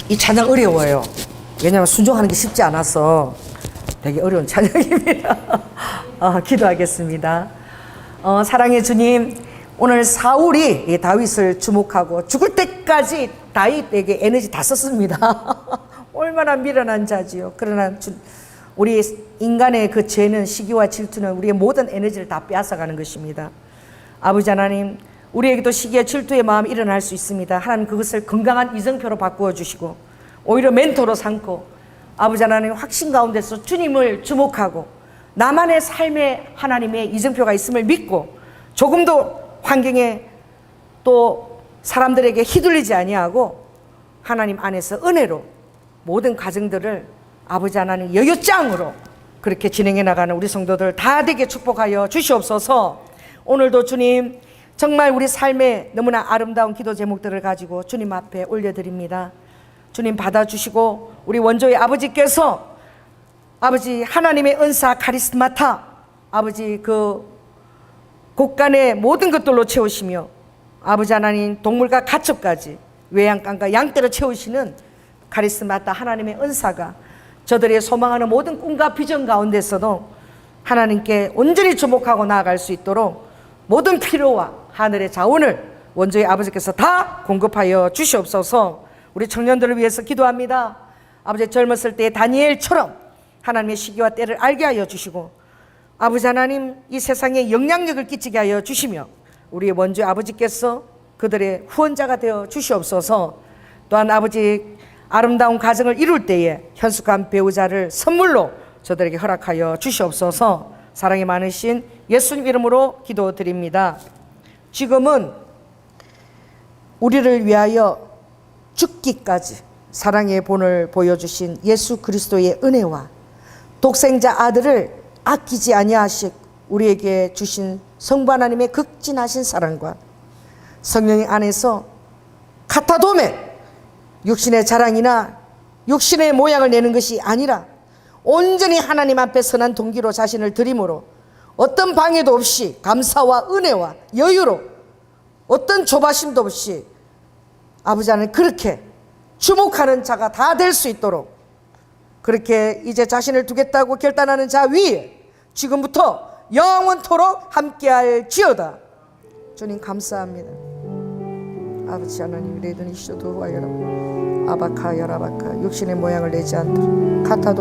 이 찬양 어려워요. 왜냐하면 순종하는 게 쉽지 않아서 되게 어려운 찬양입니다. 기도하겠습니다. 사랑의 주님, 오늘 사울이 이 다윗을 주목하고 죽을 때까지 다윗에게 에너지 다 썼습니다. 얼마나 미련한 자지요. 그러나 우리 인간의 그 죄는, 시기와 질투는 우리의 모든 에너지를 다 빼앗아가는 것입니다. 아버지 하나님, 우리에게도 시기와 질투의 마음이 일어날 수 있습니다. 하나님 그것을 건강한 이정표로 바꾸어 주시고 오히려 멘토로 삼고 아버지 하나님 확신 가운데서 주님을 주목하고 나만의 삶에 하나님의 이정표가 있음을 믿고 조금도 환경에 또 사람들에게 휘둘리지 아니하고 하나님 안에서 은혜로 모든 가정들을 아버지 하나님 여유짱으로 그렇게 진행해 나가는 우리 성도들 다 되게 축복하여 주시옵소서. 오늘도 주님 정말 우리 삶에 너무나 아름다운 기도 제목들을 가지고 주님 앞에 올려드립니다. 주님 받아주시고 우리 원조의 아버지께서 아버지 하나님의 은사 카리스마타 아버지 그 곳간의 모든 것들로 채우시며 아버지 하나님 동물과 가축까지 외양간과 양떼로 채우시는 카리스마타 하나님의 은사가 저들의 소망하는 모든 꿈과 비전 가운데서도 하나님께 온전히 주목하고 나아갈 수 있도록 모든 필요와 하늘의 자원을 원조의 아버지께서 다 공급하여 주시옵소서. 우리 청년들을 위해서 기도합니다. 아버지 젊었을 때 다니엘처럼 하나님의 시기와 때를 알게 하여 주시고 아버지 하나님 이 세상에 영향력을 끼치게 하여 주시며 우리의 원조의 아버지께서 그들의 후원자가 되어 주시옵소서. 또한 아버지 아름다운 가정을 이룰 때에 현숙한 배우자를 선물로 저들에게 허락하여 주시옵소서. 사랑이 많으신 예수님 이름으로 기도드립니다. 지금은 우리를 위하여 죽기까지 사랑의 본을 보여주신 예수 그리스도의 은혜와 독생자 아들을 아끼지 아니하시고 우리에게 주신 성부 하나님의 극진하신 사랑과 성령 안에서 카타도메 육신의 자랑이나 육신의 모양을 내는 것이 아니라 온전히 하나님 앞에 선한 동기로 자신을 드림으로 어떤 방해도 없이 감사와 은혜와 여유로 어떤 조바심도 없이 아버지 하나님 그렇게 주목하는 자가 다 될 수 있도록 그렇게 이제 자신을 두겠다고 결단하는 자 위에 지금부터 영원토록 함께할 지어다. 주님 감사합니다. 아버지 하나님 레드니쇼도 와여라 아바카 여라바카 육신의 모양을 내지 않도록 카타도